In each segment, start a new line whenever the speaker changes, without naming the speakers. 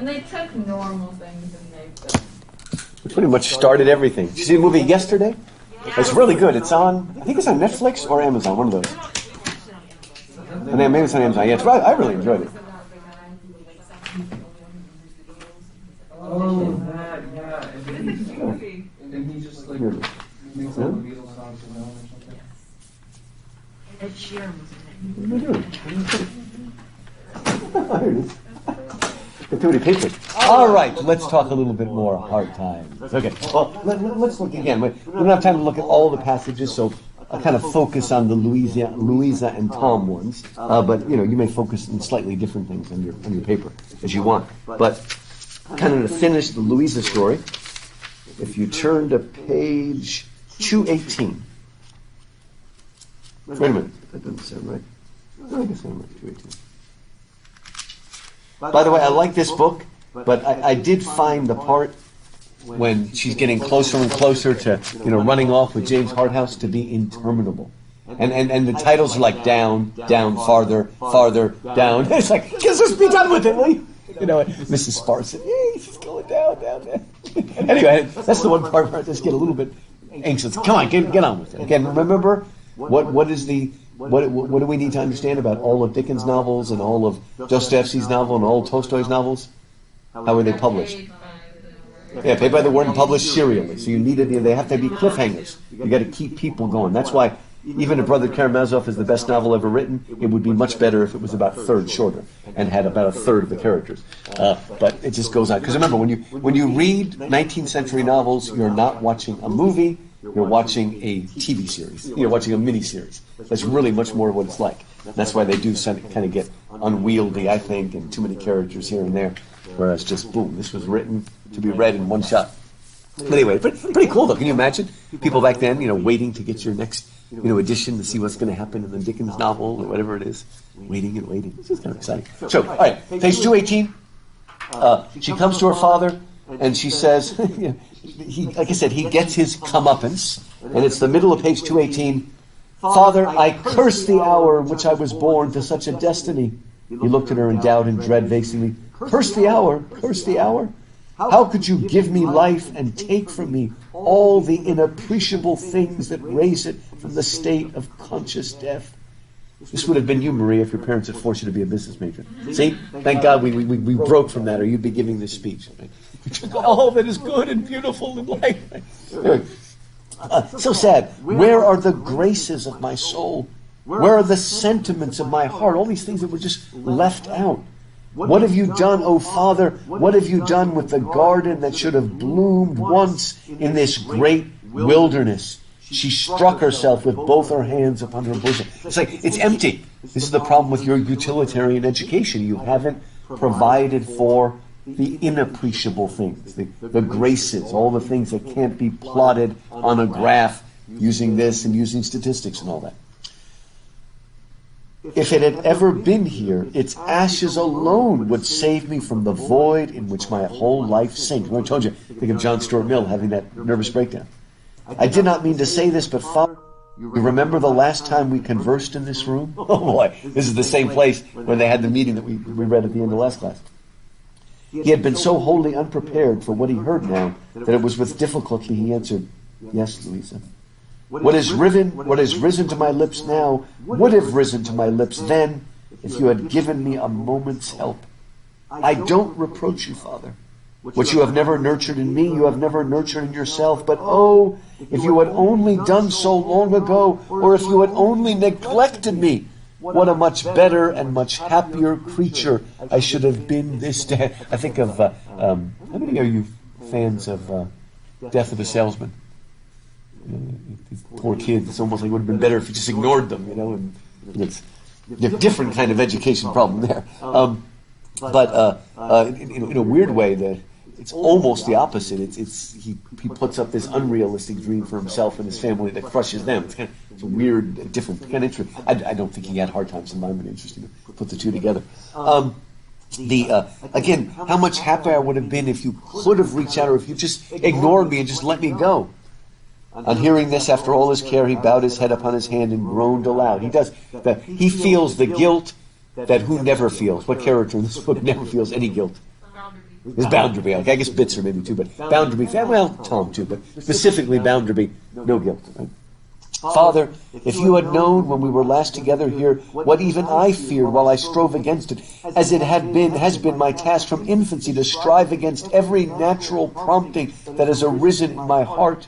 And they took normal things and made them.
We pretty much started everything. Did you see the movie Yesterday? It's really good. It's on, I think it's on Netflix or Amazon, one of those. And then maybe it's on Amazon. Yeah, it's right. I really enjoyed it.
Oh, that, yeah. And he just, like, makes all the Beatles songs alone or something.
Ed Sheeran was in it.
Got too many papers. All right, let's talk a little bit more hard times. Okay, well, let's look again. We don't have time to look at all the passages, so I'll kind of focus on the Louisa and Tom ones. But, you know, you may focus on slightly different things on your paper as you want. But kind of to finish the Louisa story, if you turn to page 218. Wait a minute, that doesn't sound right. I guess I'm right, 218. By the way, I like this book, but I did find the part when she's getting closer and closer to, you know, running off with James Harthouse to be interminable. And the titles are like down, farther, down. It's like, just be done with it, will you? You know, Mrs. Sparson, yay, she's going down. Anyway, that's the one part where I just get a little bit anxious. Come on, get on with it. Again, remember, what do we need to understand about all of Dickens' novels and all of Dostoevsky's novel and all Tolstoy's novels? How are they published? Yeah, paid by the word and published serially. So they have to be cliffhangers. You got to keep people going. That's why even if Brother Karamazov is the best novel ever written, it would be much better if it was about a third shorter and had about a third of the characters. But it just goes on. Because remember, when you read 19th century novels, you're not watching a movie. You're watching a TV series. You're watching a mini-series. That's really much more what it's like. That's why they do kind of get unwieldy, I think, and too many characters here and there. Whereas just, boom, this was written to be read in one shot. But anyway, pretty cool, though. Can you imagine people back then, you know, waiting to get your next, you know, edition to see what's going to happen in the Dickens novel or whatever it is? Waiting and waiting. This is kind of exciting. So, all right, page 218. She comes to her father, and she says, like I said, he gets his comeuppance, and it's the middle of page 218. Father, I curse the hour in which I was born to such a destiny. He looked at her in doubt and dread vacantly. Curse the hour, curse the hour. How could you give me life and take from me all the inappreciable things that raise it from the state of conscious death? This would have been you, Maria, if your parents had forced you to be a business major. See? Thank God we broke from that, or you'd be giving this speech. All that is good and beautiful in life. So sad. Where are the graces of my soul? Where are the sentiments of my heart? All these things that were just left out. What have you done, O Father? What have you done with the garden that should have bloomed once in this great wilderness? She struck herself with both her hands upon her bosom. It's like, it's empty. This is the problem with your utilitarian education. You haven't provided for the inappreciable things, the graces, all the things that can't be plotted on a graph using this and using statistics and all that. If it had ever been here, its ashes alone would save me from the void in which my whole life sinks. I told you, think of John Stuart Mill having that nervous breakdown. I did not mean to say this, but Father, you remember the last time we conversed in this room? Oh boy, this is the same place where they had the meeting that we read at the end of last class. He had been so wholly unprepared for what he heard now that it was with difficulty he answered, "Yes, Louisa. What has risen to my lips now would have risen to my lips then if you had given me a moment's help. I don't reproach you, Father. What you have never nurtured in me, you have never nurtured in yourself. But oh, if you had only done so long ago, or if you had only neglected me, what a much better and much happier creature I should have been this day." I think of, how many are you fans of Death of a Salesman? These poor kids, it's almost like it would have been better if you just ignored them, you know, and it's a different kind of education problem there. But in a weird way, it's almost the opposite. He puts up this unrealistic dream for himself and his family that crushes them. It's a weird, different, kind of interesting. I don't think he had hard times in mind, but interesting to put the two together. Again, how much happier I would have been if you could have reached out, or if you just ignored me and just let me go. On hearing this, after all his care, he bowed his head upon his hand and groaned aloud. He feels the guilt that who never feels. What character in this book never feels any guilt? It's Bounderby. Okay, I guess Bitzer maybe too, but Bounderby, well, Tom too, but specifically Bounderby, no guilt. Right? Father, if you had known when we were last together here what even I feared while I strove against it, as it has been my task from infancy to strive against every natural prompting that has arisen in my heart,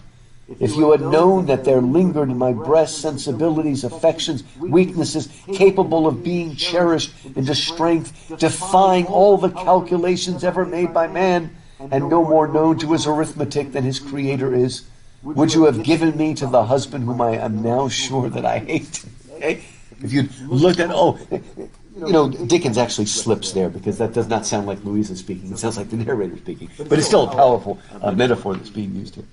if you had known that there lingered in my breast sensibilities, affections, weaknesses, capable of being cherished into strength, defying all the calculations ever made by man, and no more known to his arithmetic than his Creator is, would you have given me to the husband whom I am now sure that I hate? Okay? If you'd looked at, Dickens actually slips there because that does not sound like Louisa speaking. It sounds like the narrator speaking. But it's still a powerful metaphor that's being used here.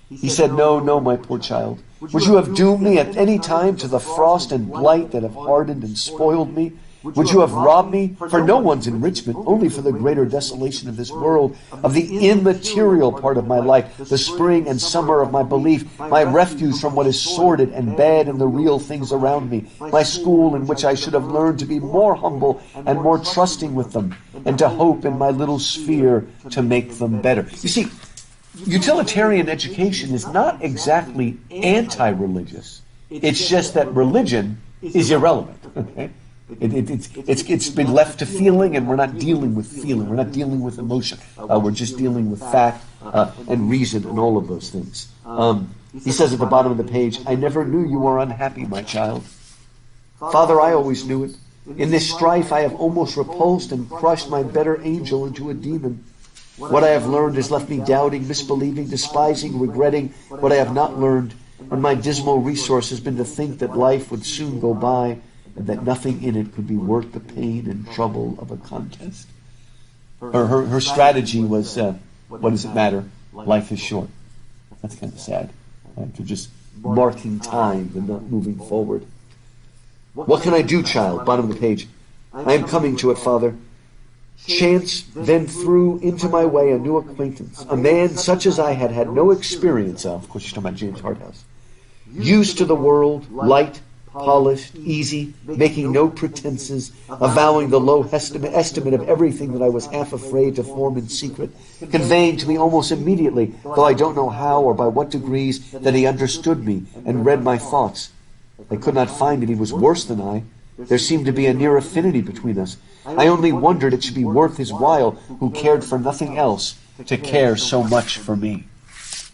He said, no, my poor child. Would you have doomed me at any time to the frost and blight that have hardened and spoiled me? Would you have robbed me for no one's enrichment, only for the greater desolation of this world, of the immaterial part of my life, the spring and summer of my belief, my refuge from what is sordid and bad in the real things around me, my school in which I should have learned to be more humble and more trusting with them, and to hope in my little sphere to make them better? You see, utilitarian education is not exactly anti-religious. It's just that religion is irrelevant. Okay? It's been left to feeling, and we're not dealing with feeling. We're not dealing with emotion. We're just dealing with fact and reason and all of those things. He says at the bottom of the page, I never knew you were unhappy, my child. Father, I always knew it. In this strife I have almost repulsed and crushed my better angel into a demon. What I have learned has left me doubting, misbelieving, despising, regretting what I have not learned, and my dismal resource has been to think that life would soon go by, and that nothing in it could be worth the pain and trouble of a contest. Her strategy was, what does it matter? Life is short. That's kind of sad. Right? You're just marking time and not moving forward. What can I do, child? Bottom of the page. I am coming to it, Father. Chance then threw into my way a new acquaintance, a man such as I had had no experience of course she's talking about James Harthouse, used to the world, light, polished, easy, making no pretenses, avowing the low estimate of everything that I was half afraid to form in secret, conveying to me almost immediately, though I don't know how or by what degrees, that he understood me and read my thoughts. I could not find that he was worse than I. There seemed to be a near affinity between us. I only wondered it should be worth his while, who cared for nothing else, to care so much for me.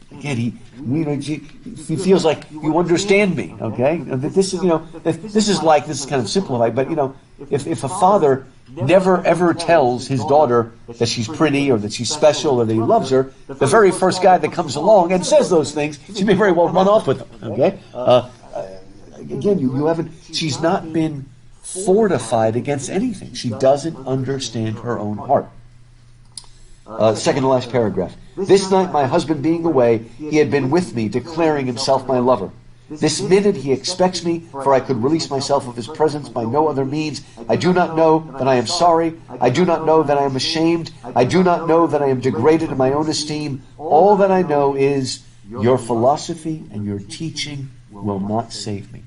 Again, he feels like you understand me. Okay, this is kind of simplified, but if a father never ever tells his daughter that she's pretty or that she's special or that he loves her, the very first guy that comes along and says those things, she may very well run off with them. Okay, again, you haven't. She's not been fortified against anything. She doesn't understand her own heart. Second to last paragraph. This night, my husband being away, he had been with me, declaring himself my lover. This minute he expects me, for I could release myself of his presence by no other means. I do not know that I am sorry. I do not know that I am ashamed. I do not know that I am degraded in my own esteem. All that I know is your philosophy and your teaching will not save me.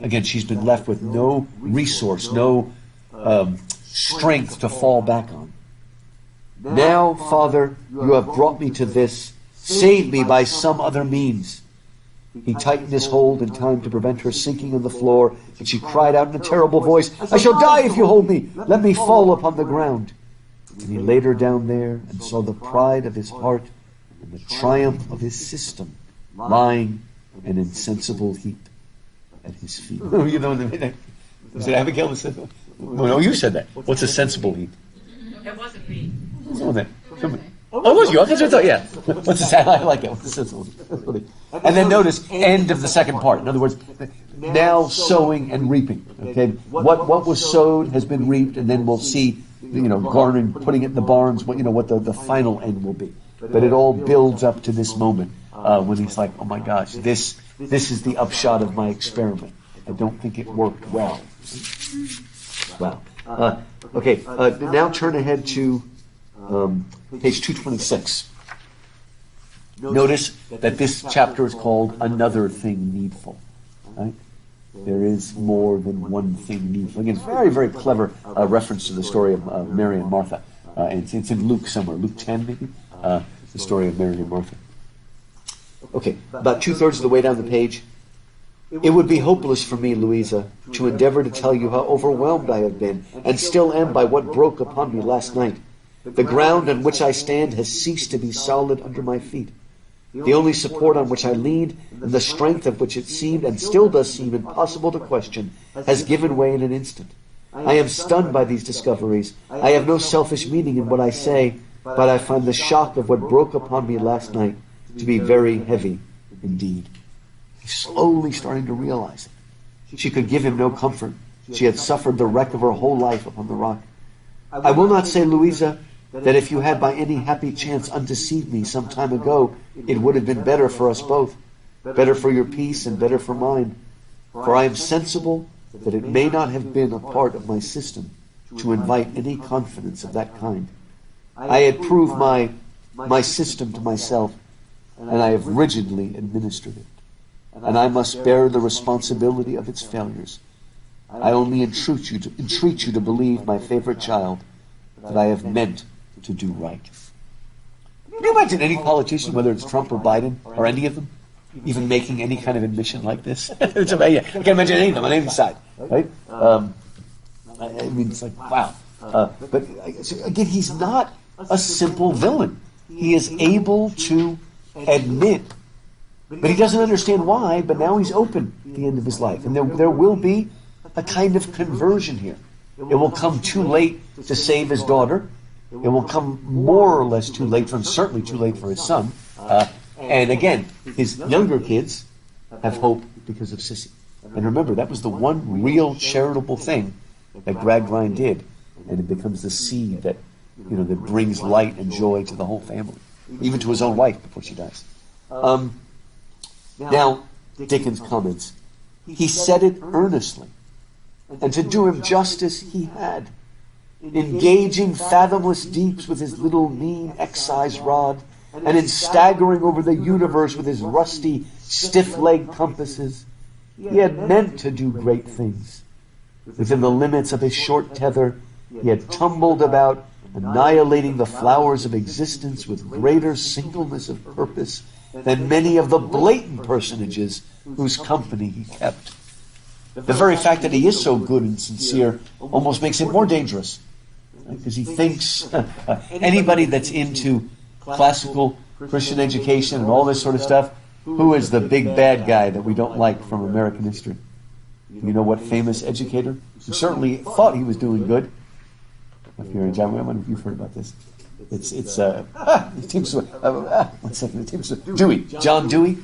Again, she's been left with no resource, no strength to fall back on. Now, Father, you have brought me to this. Save me by some other means. He tightened his hold in time to prevent her sinking on the floor, and she cried out in a terrible voice, I shall die if you hold me. Let me fall upon the ground. And he laid her down there and saw the pride of his heart and the triumph of his system lying an insensible heap at his feet. Was it Abigail that said that? No, you said that. What's a sensible heap?
It wasn't me.
Oh, it was you. I thought, yeah. What's the I like it. What's the sensible heap? And then notice, end of the second part. In other words, now sowing and reaping. Okay, what was sowed has been reaped, and then we'll see, garnering, putting it in the barns. What the final end will be. But it all builds up to this moment when he's like, oh my gosh, this is the upshot of my experiment. I don't think it worked well. Wow. Okay. Now turn ahead to page 226. Notice that this chapter is called Another Thing Needful. Right? There is more than one thing needful. Again, very, very clever reference to the story of Mary and Martha. And it's in Luke somewhere, Luke 10 maybe, the story of Mary and Martha. Okay, about 2/3 of the way down the page. It would be hopeless for me, Louisa, to endeavor to tell you how overwhelmed I have been, and still am, by what broke upon me last night. The ground on which I stand has ceased to be solid under my feet. The only support on which I leaned, and the strength of which it seemed, and still does seem, impossible to question, has given way in an instant. I am stunned by these discoveries. I have no selfish meaning in what I say, but I find the shock of what broke upon me last night to be very heavy indeed. He's slowly starting to realize it. She could give him no comfort. She had suffered the wreck of her whole life upon the rock. I will not say, Louisa, that if you had by any happy chance undeceived me some time ago, it would have been better for us both, better for your peace and better for mine. For I am sensible that it may not have been a part of my system to invite any confidence of that kind. I had proved my system to myself, and I have rigidly administered it, and I must bear the responsibility of its failures. I only entreat you to believe, my favorite child, that I have meant to do right. Can you imagine any politician, whether it's Trump or Biden or any of them, even making any kind of admission like this? It's amazing. I can't imagine any of them on any side, right? I mean, it's like, wow. But again, he's not a simple villain. He is able to admit, but he doesn't understand why, but now he's open at the end of his life. And there will be a kind of conversion here. It will come too late to save his daughter. It will come more or less too late for him, certainly too late for his son. And again, his younger kids have hope because of Sissy. And remember, that was the one real charitable thing that Gradgrind did. And it becomes the seed that, that brings light and joy to the whole family, even to his own wife before she dies. Now, Dickens comments, he said it earnestly, and to do him justice he had, engaging fathomless deeps with his little mean excise rod, and in staggering over the universe with his rusty, stiff-legged compasses. He had meant to do great things. Within the limits of his short tether, he had tumbled about, annihilating the flowers of existence with greater singleness of purpose than many of the blatant personages whose company he kept. The very fact that he is so good and sincere almost makes him more dangerous, because he thinks anybody that's into classical Christian education and all this sort of stuff, who is the big bad guy that we don't like from American history? You know what famous educator who certainly thought he was doing good? If you're in John, I wonder if you've heard about this. Dewey, John Dewey.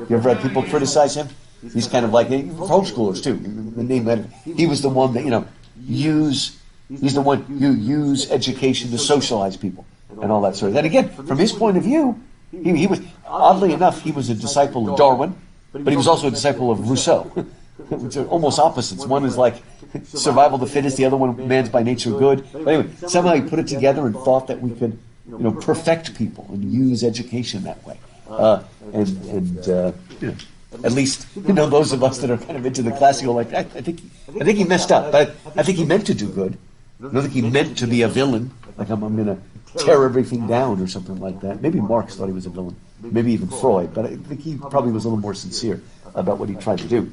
You ever had people criticize him? He's kind of like homeschoolers too. The name he was the one that he's the one who use education to socialize people and all that sort of. And again, from his point of view, he was, oddly enough, he was a disciple of Darwin, but he was also a disciple of Rousseau, which are almost opposites. One is like survival of the fittest, the other one, man's by nature good. But anyway, somehow he put it together and thought that we could, perfect people and use education that way. At least, those of us that are kind of into the classical, like, I think he messed up, but I think he meant to do good. I don't think he meant to be a villain, like I'm going to tear everything down or something like that. Maybe Marx thought he was a villain, maybe even Freud, but I think he probably was a little more sincere about what he tried to do.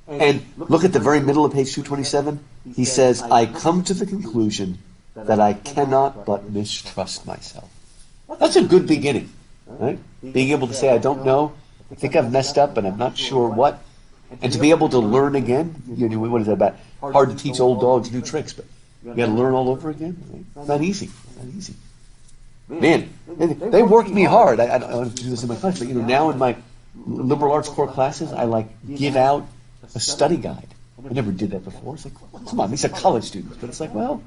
And look at the very middle of page 227. He says, I come to the conclusion that I cannot but mistrust myself. That's a good beginning, right? Being able to say, I don't know, I think I've messed up, but I'm not sure what. And to be able to learn again, what is that about? Hard to teach old dogs new tricks, but you got to learn all over again. Right? Not easy. Man, they worked me hard. I don't do this in my class, but now in my liberal arts core classes, I give out a study guide. I never did that before. It's like, well, come on, these are college students, but it's like, well,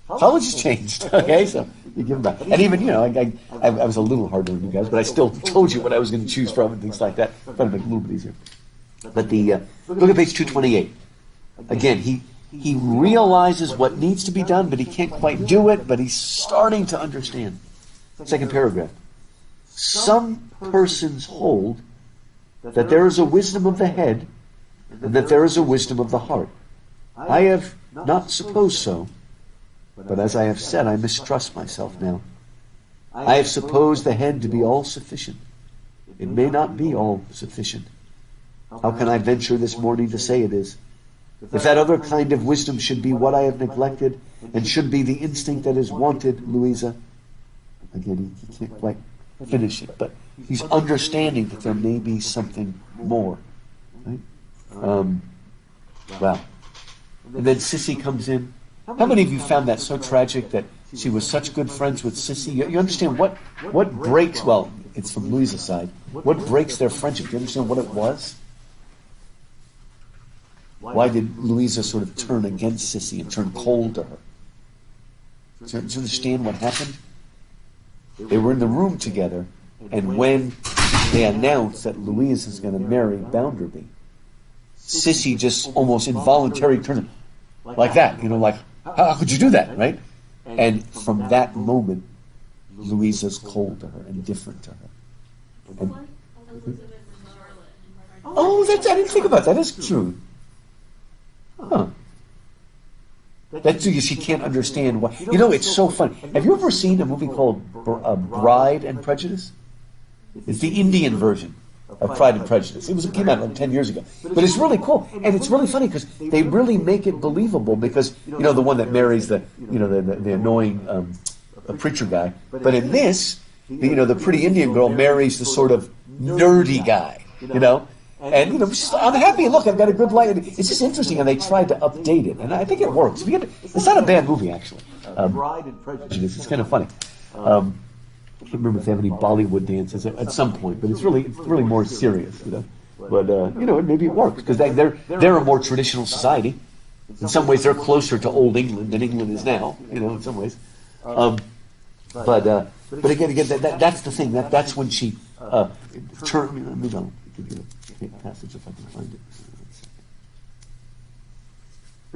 college has changed. Okay, so you give them back. And even I was a little harder on you guys, but I still told you what I was going to choose from and things like that. Trying to make it a little bit easier. But look at page 228. Again, he realizes what needs to be done, but he can't quite do it, but he's starting to understand. Second paragraph. Some persons hold that there is a wisdom of the head and that there is a wisdom of the heart. I have not supposed so, But as I have said, I mistrust myself now. I have supposed the head to be all sufficient. It may not be all sufficient. How can I venture this morning to say it is? If that other kind of wisdom should be what I have neglected, and should be the instinct that is wanted, Louisa, again, he can't quite finish it, but he's understanding that there may be something more. Right? Wow. And then Sissy comes in. How many of you found that so tragic that she was such good friends with Sissy? You understand what breaks, well, it's from Louisa's side, what breaks their friendship? Do you understand what it was? Why did Louisa sort of turn against Sissy and turn cold to her? Do you understand what happened? They were in the room together, and when they announced that Louisa is going to marry Bounderby, Sissy just almost involuntarily turned like that, like, how could you do that, right? And from that moment, Louisa's cold to her and different to her. And, I didn't think about that. That is true. Huh. That's she can't understand why. It's so funny. Have you ever seen a movie called Bride and Prejudice? It's the Indian version of Pride and Prejudice. It came out like 10 years ago. But it's really cool. And it's really funny because they really make it believable because, the one that marries the annoying preacher guy. But in this, the pretty Indian girl marries the sort of nerdy guy, And, I'm happy. Look, I've got a good life. It's just interesting, and they tried to update it. And I think it works. It's not a bad movie, actually. Bride and Prejudice. It's kind of funny. I can't remember if they have any Bollywood dances at some point, but it's really more serious, But, maybe it works, because they're a more traditional society. In some ways, they're closer to old England than England is now, in some ways. But again, that's the thing. That's when she turned. Let me go. Passage if I can find it.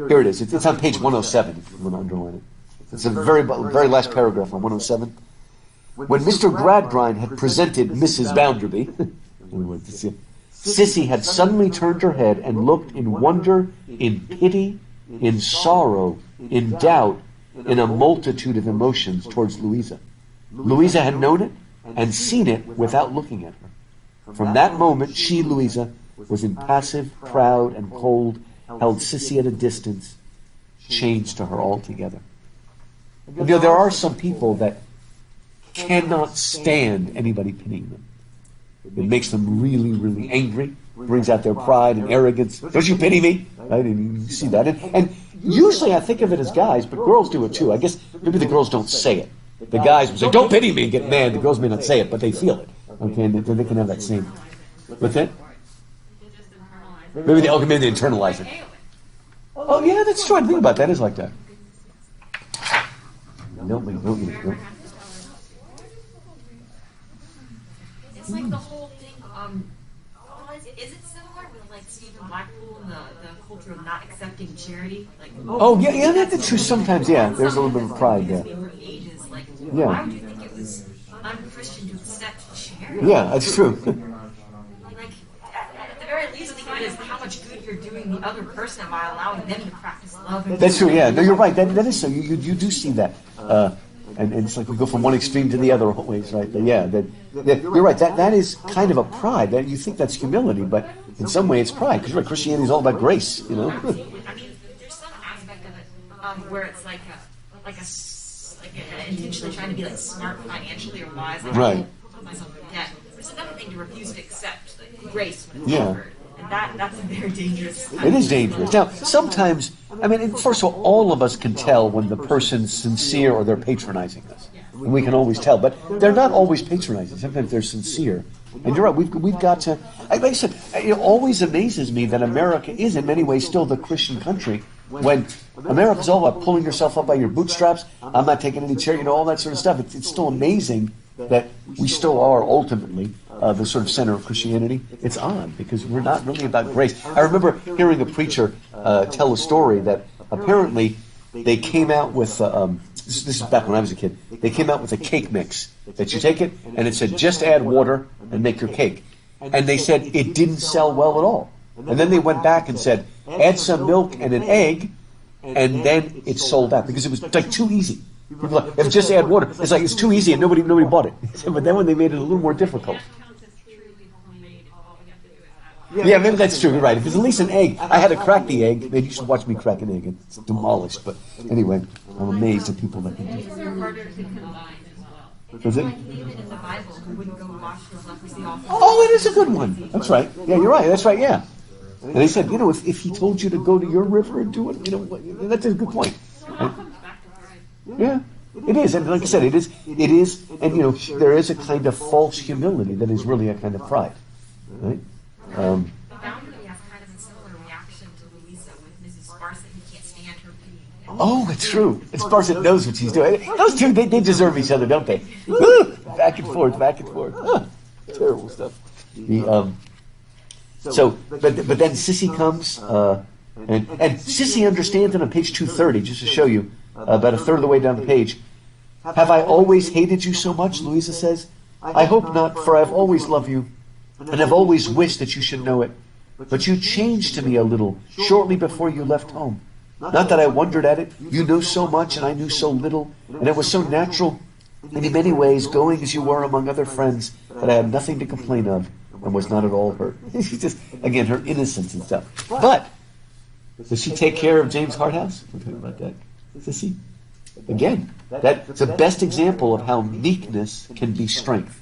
Here it is. It's on page 107 if you want to underline it. It's the very last paragraph on 107. When Mr. Gradgrind had presented Mrs. Bounderby, Sissy had suddenly turned her head and looked in wonder, in pity, in sorrow, in doubt, in a multitude of emotions towards Louisa. Louisa had known it and seen it without looking at her. From that moment, she, Louisa, was impassive, proud, and cold, held Sissy at a distance, changed to her altogether. And, there are some people that cannot stand anybody pitying them. It makes them really, really angry, brings out their pride and arrogance. Don't you pity me? Right? And you see that. And usually I think of it as guys, but girls do it too. I guess maybe the girls don't say it. The guys will say, don't pity me, and get mad. The girls may not say it, but they feel it. Okay, and they can have that same. What's that? Maybe they internalize it. Oh, yeah, that's true. I think about that. It's like that. Don't.
It's like the whole thing, is it similar with like Stephen Blackpool and the culture of not accepting charity?
Yeah, that's true sometimes, yeah. There's a little bit of pride there. Yeah.
Why would you think it was unchristian to accept charity?
Yeah, that's true.
At the very least, think of it as how much good you're doing the other person by allowing them to practice love.
That's true, yeah. No, you're right. That is so. You do see that. And it's like we go from one extreme to the other always, right? But you're right. That is kind of a pride. That you think that's humility, but in some way it's pride. Because right, Christianity is all about grace,
I mean, there's some aspect of it where it's like intentionally trying to be like smart financially or wise. Like,
right.
I won't put myself in debt. There's another thing to refuse to accept grace when it's offered. And that's very dangerous.
It is dangerous. Now, sometimes, first of all of us can tell when the person's sincere or they're patronizing us. And we can always tell. But they're not always patronizing. Sometimes they're sincere. And you're right, we've got to... Like I said, it always amazes me that America is in many ways still the Christian country when America's all about pulling yourself up by your bootstraps. I'm not taking any charity, all that sort of stuff. It's still amazing that we still are ultimately the sort of center of Christianity. It's odd because we're not really about grace. I remember hearing a preacher tell a story that apparently they came out with, this is back when I was a kid, they came out with a cake mix that you take it and it said just add water and make your cake. And they said it didn't sell well at all. And then they went back and said add some milk and an egg and then it sold out because it was like too easy. People were like, if just add water, it's like it's too easy and nobody bought it. But then when they made it a little more difficult. Yeah, maybe that's true. You're right. If it's at least an egg, I had to crack the egg. Maybe you should watch me crack an egg. It's demolished. But anyway, I'm amazed at people that can do it. Is it?
David in the Bible who wouldn't go wash his leprosy off.
Oh, it is a good one. That's right. Yeah, you're right. That's right. Yeah. And they said, if he told you to go to your river and do it, that's a good point. Right? Yeah, it is. And like I said, it is. And, there is a kind of false humility that is really a kind of pride. Right?
The boundary has kind of a similar reaction to Louisa with Mrs. Sparsit, who can't stand her being.
Oh, it's true. And Sparsit knows what she's doing. Those two, they deserve each other, don't they? Back and forth, back and forth. Terrible stuff. But then Sissy comes, and Sissy understands it on page 230, just to show you, about a third of the way down the page. Have I always hated you so much, Louisa says? I hope not, for I have always loved you, and have always wished that you should know it. But you changed to me a little, shortly before you left home. Not that I wondered at it. You knew so much, and I knew so little, and it was so natural, and in many ways, going as you were among other friends, that I had nothing to complain of, and was not at all hurt. She's just, again, her innocence and stuff. But, does she take care of James Harthouse? We're talking about that. Sissy? Again, that's the best example of how meekness can be strength.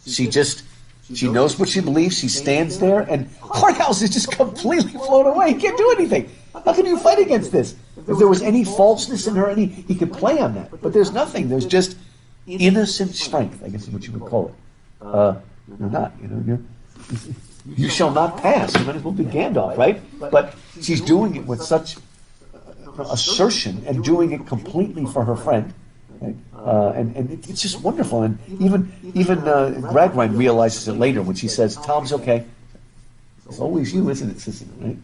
She knows what she believes, she stands there, and Harthouse is just completely blown away. He can't do anything. How can you fight against this? If there was any falseness in her, he could play on that. But there's nothing. There's just innocent strength, I guess is what you would call it. You're not, you shall not pass. You might as well be Gandalf, right? But she's doing it with such assertion and doing it completely for her friend. Right? And it's just wonderful. And even Gradgrind realizes it later when she says, Tom's okay. It's always you, isn't it, Sissy? Right?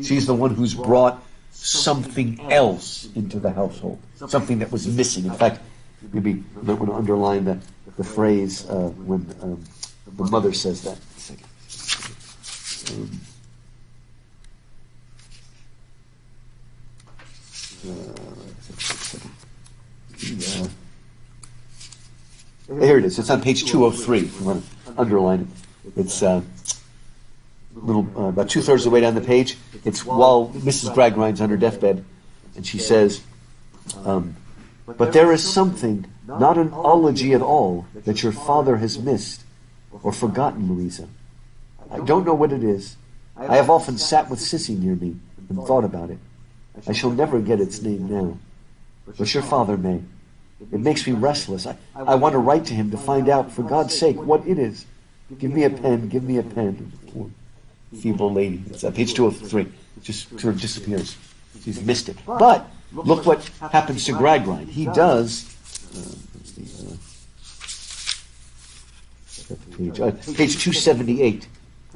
She's the one who's brought something else into the household, something that was missing. In fact, maybe I'm going to underline the phrase when the mother says that. Here it is. It's on page 203. If you want to underline it. It's about 2/3 of the way down the page. It's while Mrs. Gradgrind's on her deathbed, and she says, but there is something, not an ology at all, that your father has missed or forgotten, Louisa. I don't know what it is. I have often sat with Sissy near me and thought about it. I shall never get its name now, but your father may. It makes me restless. I want to write to him to find out, for God's sake, what it is. Give me a pen, give me a pen. Poor feeble lady. It's page 203. It just sort of disappears. She's missed it. But look what happens to Gradgrind. He does. Page 278,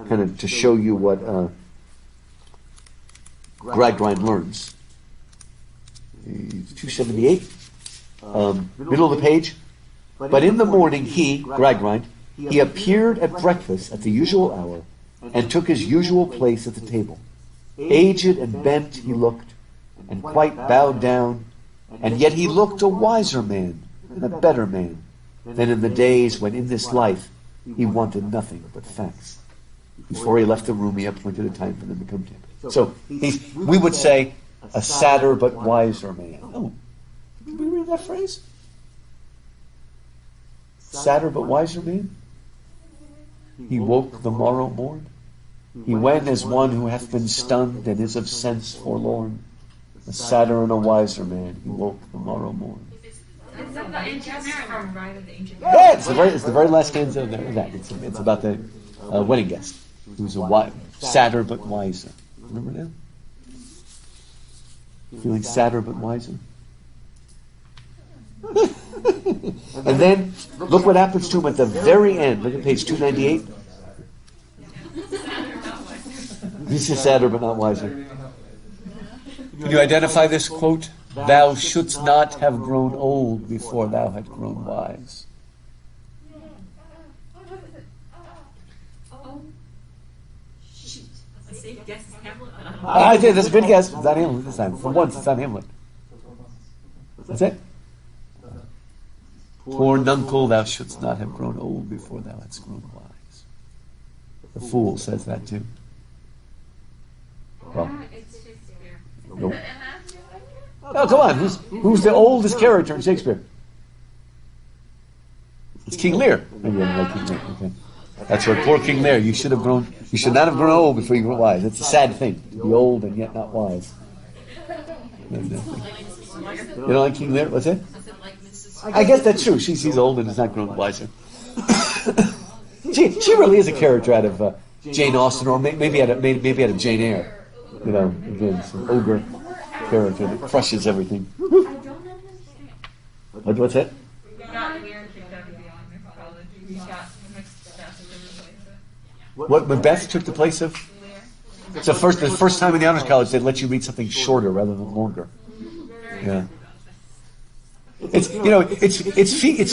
kind of to show you what Gradgrind learns. 278, middle of the page. But in the morning he, Gradgrind, he appeared at breakfast at the usual hour, and took his usual place at the table. Aged and bent he looked, and quite bowed down, and yet he looked a wiser man and a better man than in the days when in this life he wanted nothing but facts. Before he left the room, he appointed a time for them to come to him. So we would say a sadder but wiser man. Oh, did we read that phrase? Sadder but wiser man? He woke the morrow morn. He went as one who hath been stunned and is of sense forlorn. A sadder and a wiser man, he woke the morrow morn.
It's the ancient from Ride of the Ancient.
Yeah, it's the very last stanza of that. It's about the wedding guest who's sadder but wiser. Remember that? Feeling sadder but wiser. And then look what happens to him at the very end. Look at page 298. He's just sadder but not wiser. Can you identify this quote? Thou shouldst not have grown old before thou had grown wise.
safe guess is Hamlet, but I don't know.
I did. That's a good guess. It's not Hamlet this time. For once, it's not Hamlet. That's it. Poor nuncle, thou shouldst not have grown old before thou hadst grown wise. The fool says that too. Well,
It's Shakespeare.
nope. Oh, come on. Who's the oldest character in Shakespeare? It's King Lear. Maybe I like King Lear. Okay. That's right. Poor King Lear. You should not have grown old before you grew wise. It's a sad thing to be old and yet not wise. You don't like King Lear? What's it? I guess that's true. She's old and has not grown wiser. she really is a character out of Jane Austen, or maybe out of Jane Eyre. You know, again, some ogre character that crushes everything. What's that?
We got Lear kicked out of the honor college. We got mixed stuff with everybody.
What Macbeth took the place of? It's the first time in the honors college they let you read something shorter rather than longer. Yeah. It's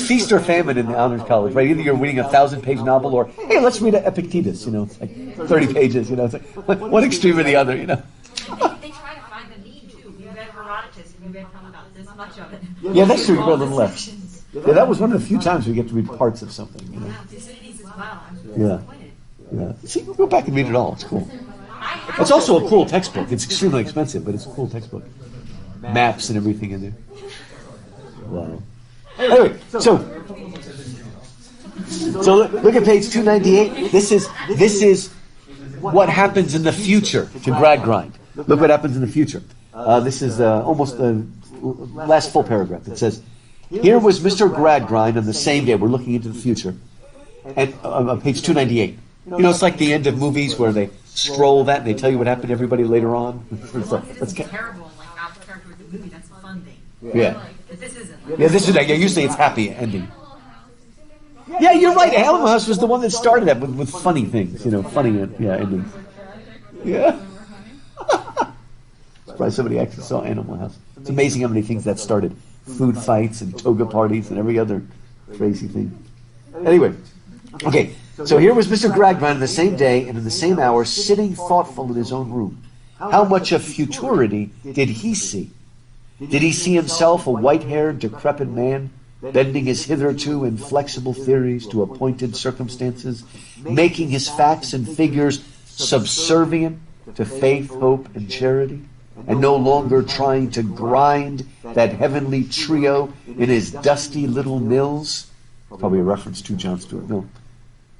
feast or famine in the honors college, right? Either you're reading a 1,000-page novel, or hey, let's read an Epictetus. You know, it's like 30 pages. You know, it's like one extreme or the other. You know.
They try to find the need too. We read Herodotus, and we read probably about this much of it.
Yeah, that's true. We read a little less. Yeah, that was one of the few times we get to read parts of something. You know.
Yeah, Thucydides as well. I'm
Yeah.
disappointed.
Yeah. See, go back and read it all. It's cool. It's also a cool textbook. It's extremely expensive, but it's a cool textbook. Maps and everything in there. Wow. Anyway, so look at page 298. This is what happens in the future to Gradgrind. Look what happens in the future. This is almost the last full paragraph. It says, "Here was Mr. Gradgrind on the same day." We're looking into the future, and on page 298. You know, it's like the end of movies where they scroll that and they tell you what happened to everybody later on.
It's terrible, and like not the character of the movie. That's a fun thing.
Yeah.
But this isn't.
Yeah, this is usually it's happy ending. Yeah, you're right. Animal House was the one that started that with funny things, you know, funny endings. Yeah. Surprised somebody actually saw Animal House. It's amazing how many things that started. Food fights and toga parties and every other crazy thing. Anyway, okay, so here was Mr. Gradgrind on the same day and in the same hour, sitting thoughtful in his own room. How much of futurity did he see? Did he see himself a white-haired, decrepit man, bending his hitherto inflexible theories to appointed circumstances, making his facts and figures subservient to faith, hope, and charity, and no longer trying to grind that heavenly trio in his dusty little mills? Probably a reference to John Stuart Mill.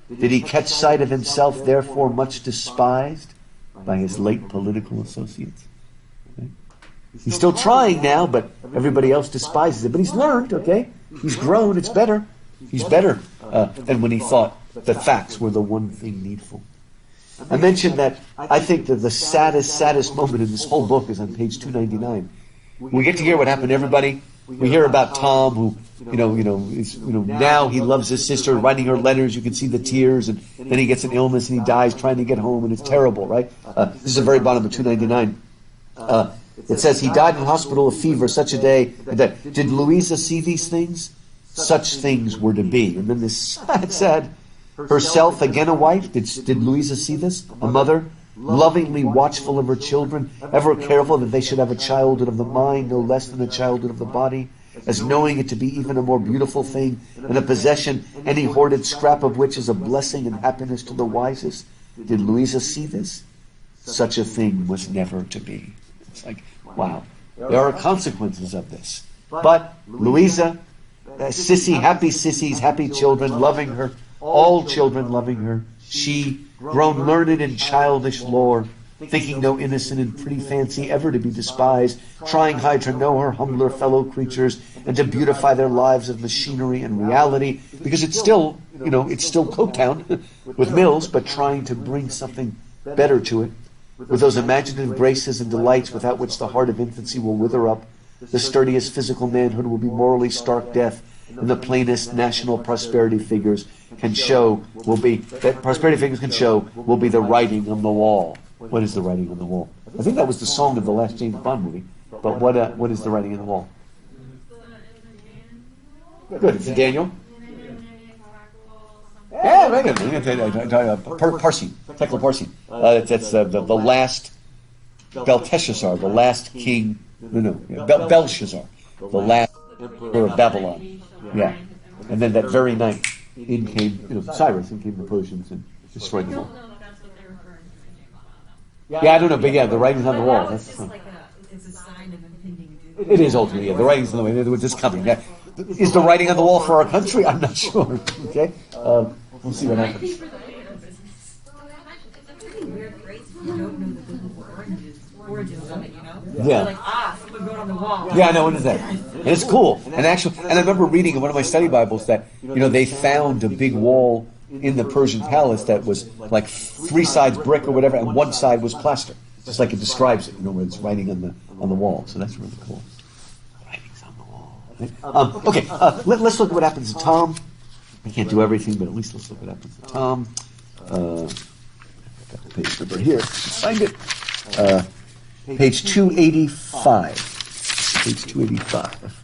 Did he catch sight of himself, therefore much despised by his late political associates? He's still trying now, but everybody else despises it. But he's learned, okay? He's grown, it's better. He's better than when he thought the facts were the one thing needful. I mentioned that I think that the saddest moment in this whole book is on page 299. We get to hear what happened to everybody. We hear about Tom, who, now he loves his sister, writing her letters. You can see the tears, and then he gets an illness and he dies trying to get home, and it's terrible, right? This is the very bottom of 299. It says, he died in the hospital of fever such a day that, did Louisa see these things? Such things were to be. And then this sad, herself again a wife. Did Louisa see this? A mother, lovingly watchful of her children, ever careful that they should have a childhood of the mind no less than a childhood of the body, as knowing it to be even a more beautiful thing, and a possession any hoarded scrap of which is a blessing and happiness to the wisest. Did Louisa see this? Such a thing was never to be. It's like, wow, there are consequences of this. But Louisa, happy sissies, happy children, loving her, all children loving her, she, grown learned in childish lore, thinking no innocent and pretty fancy ever to be despised, trying high to know her humbler fellow creatures and to beautify their lives of machinery and reality, because it's still Coketown with mills, but trying to bring something better to it, with those imaginative graces and delights without which the heart of infancy will wither up, the sturdiest physical manhood will be morally stark death, and the plainest national prosperity figures can show will be the writing on the wall. What is the writing on the wall? I think that was the song of the last James Bond movie. But what is the writing on the wall? Good. It's in Daniel. Yeah, very good. Parsi, Tekla Parsi. That's the last Belteshazzar, the last king. Belshazzar, the last emperor of Babylon. Yeah, and then that very night, in came Cyrus, in came the Persians and destroyed them all. Yeah, I don't know, but yeah, the writing's on the wall.
It's just like it's a sign of impending doom.
It is ultimately, yeah, the writing's on the wall. It's just coming. Yeah. Is the writing on the wall for our country? I'm not sure. Okay, we'll see what happens.
It's a pretty weird phrase if you don't know the biblical origins of it,
Yeah.
You're like, someone wrote on the wall.
Yeah, I know, what is that? And it's cool. And I remember reading in one of my study Bibles that, they found a big wall in the Persian palace that was like 3 sides brick or whatever, and 1 side was plaster. Just like it describes it, where it's writing on the wall. So that's really cool. Writing's on the wall. Right? Okay, let's look at what happens to Tom. I can't do everything, but at least let's look at what happens to Tom. I've got the page number here. Find it. Page 285. Page 285.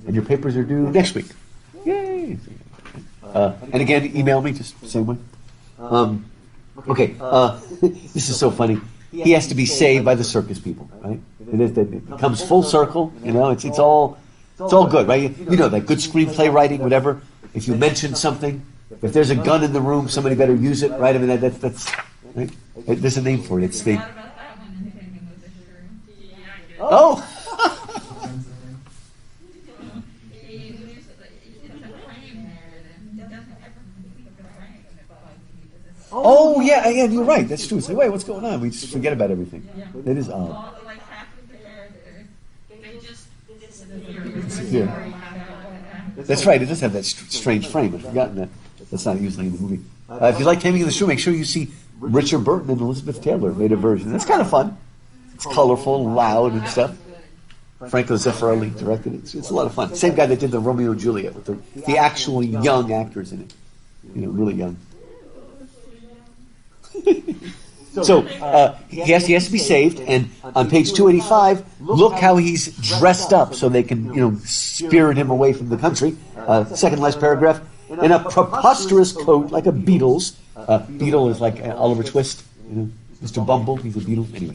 And your papers are due next week. Yay! And again, email me, just the same way. Okay, this is so funny. He has to be saved by the circus people, right? It comes full circle, it's all good, right? That good screenplay writing, whatever. If you mention something, if there's a gun in the room, somebody better use it, right? I mean, that's right? There's a name for it. It's the... Oh! Oh, yeah, you're right. That's true. It's like, wait, what's going on? We just forget about everything. That is odd. Yeah. That's right. It does have that strange frame. I've forgotten that. That's not usually in the movie. If you like Taming of the Shrew, make sure you see Richard Burton and Elizabeth Taylor made a version. That's kind of fun. It's colorful and loud and stuff. Franco Zeffirelli directed it. It's a lot of fun. Same guy that did the Romeo and Juliet with the actual young actors in it. Really young. So he has to be saved, and on page 285, look how he's dressed up so they can spirit him away from the country. Second last paragraph, in a preposterous coat like a beetle's. Beetle is like Oliver Twist, Mr. Bumble. He's a beetle. Anyway,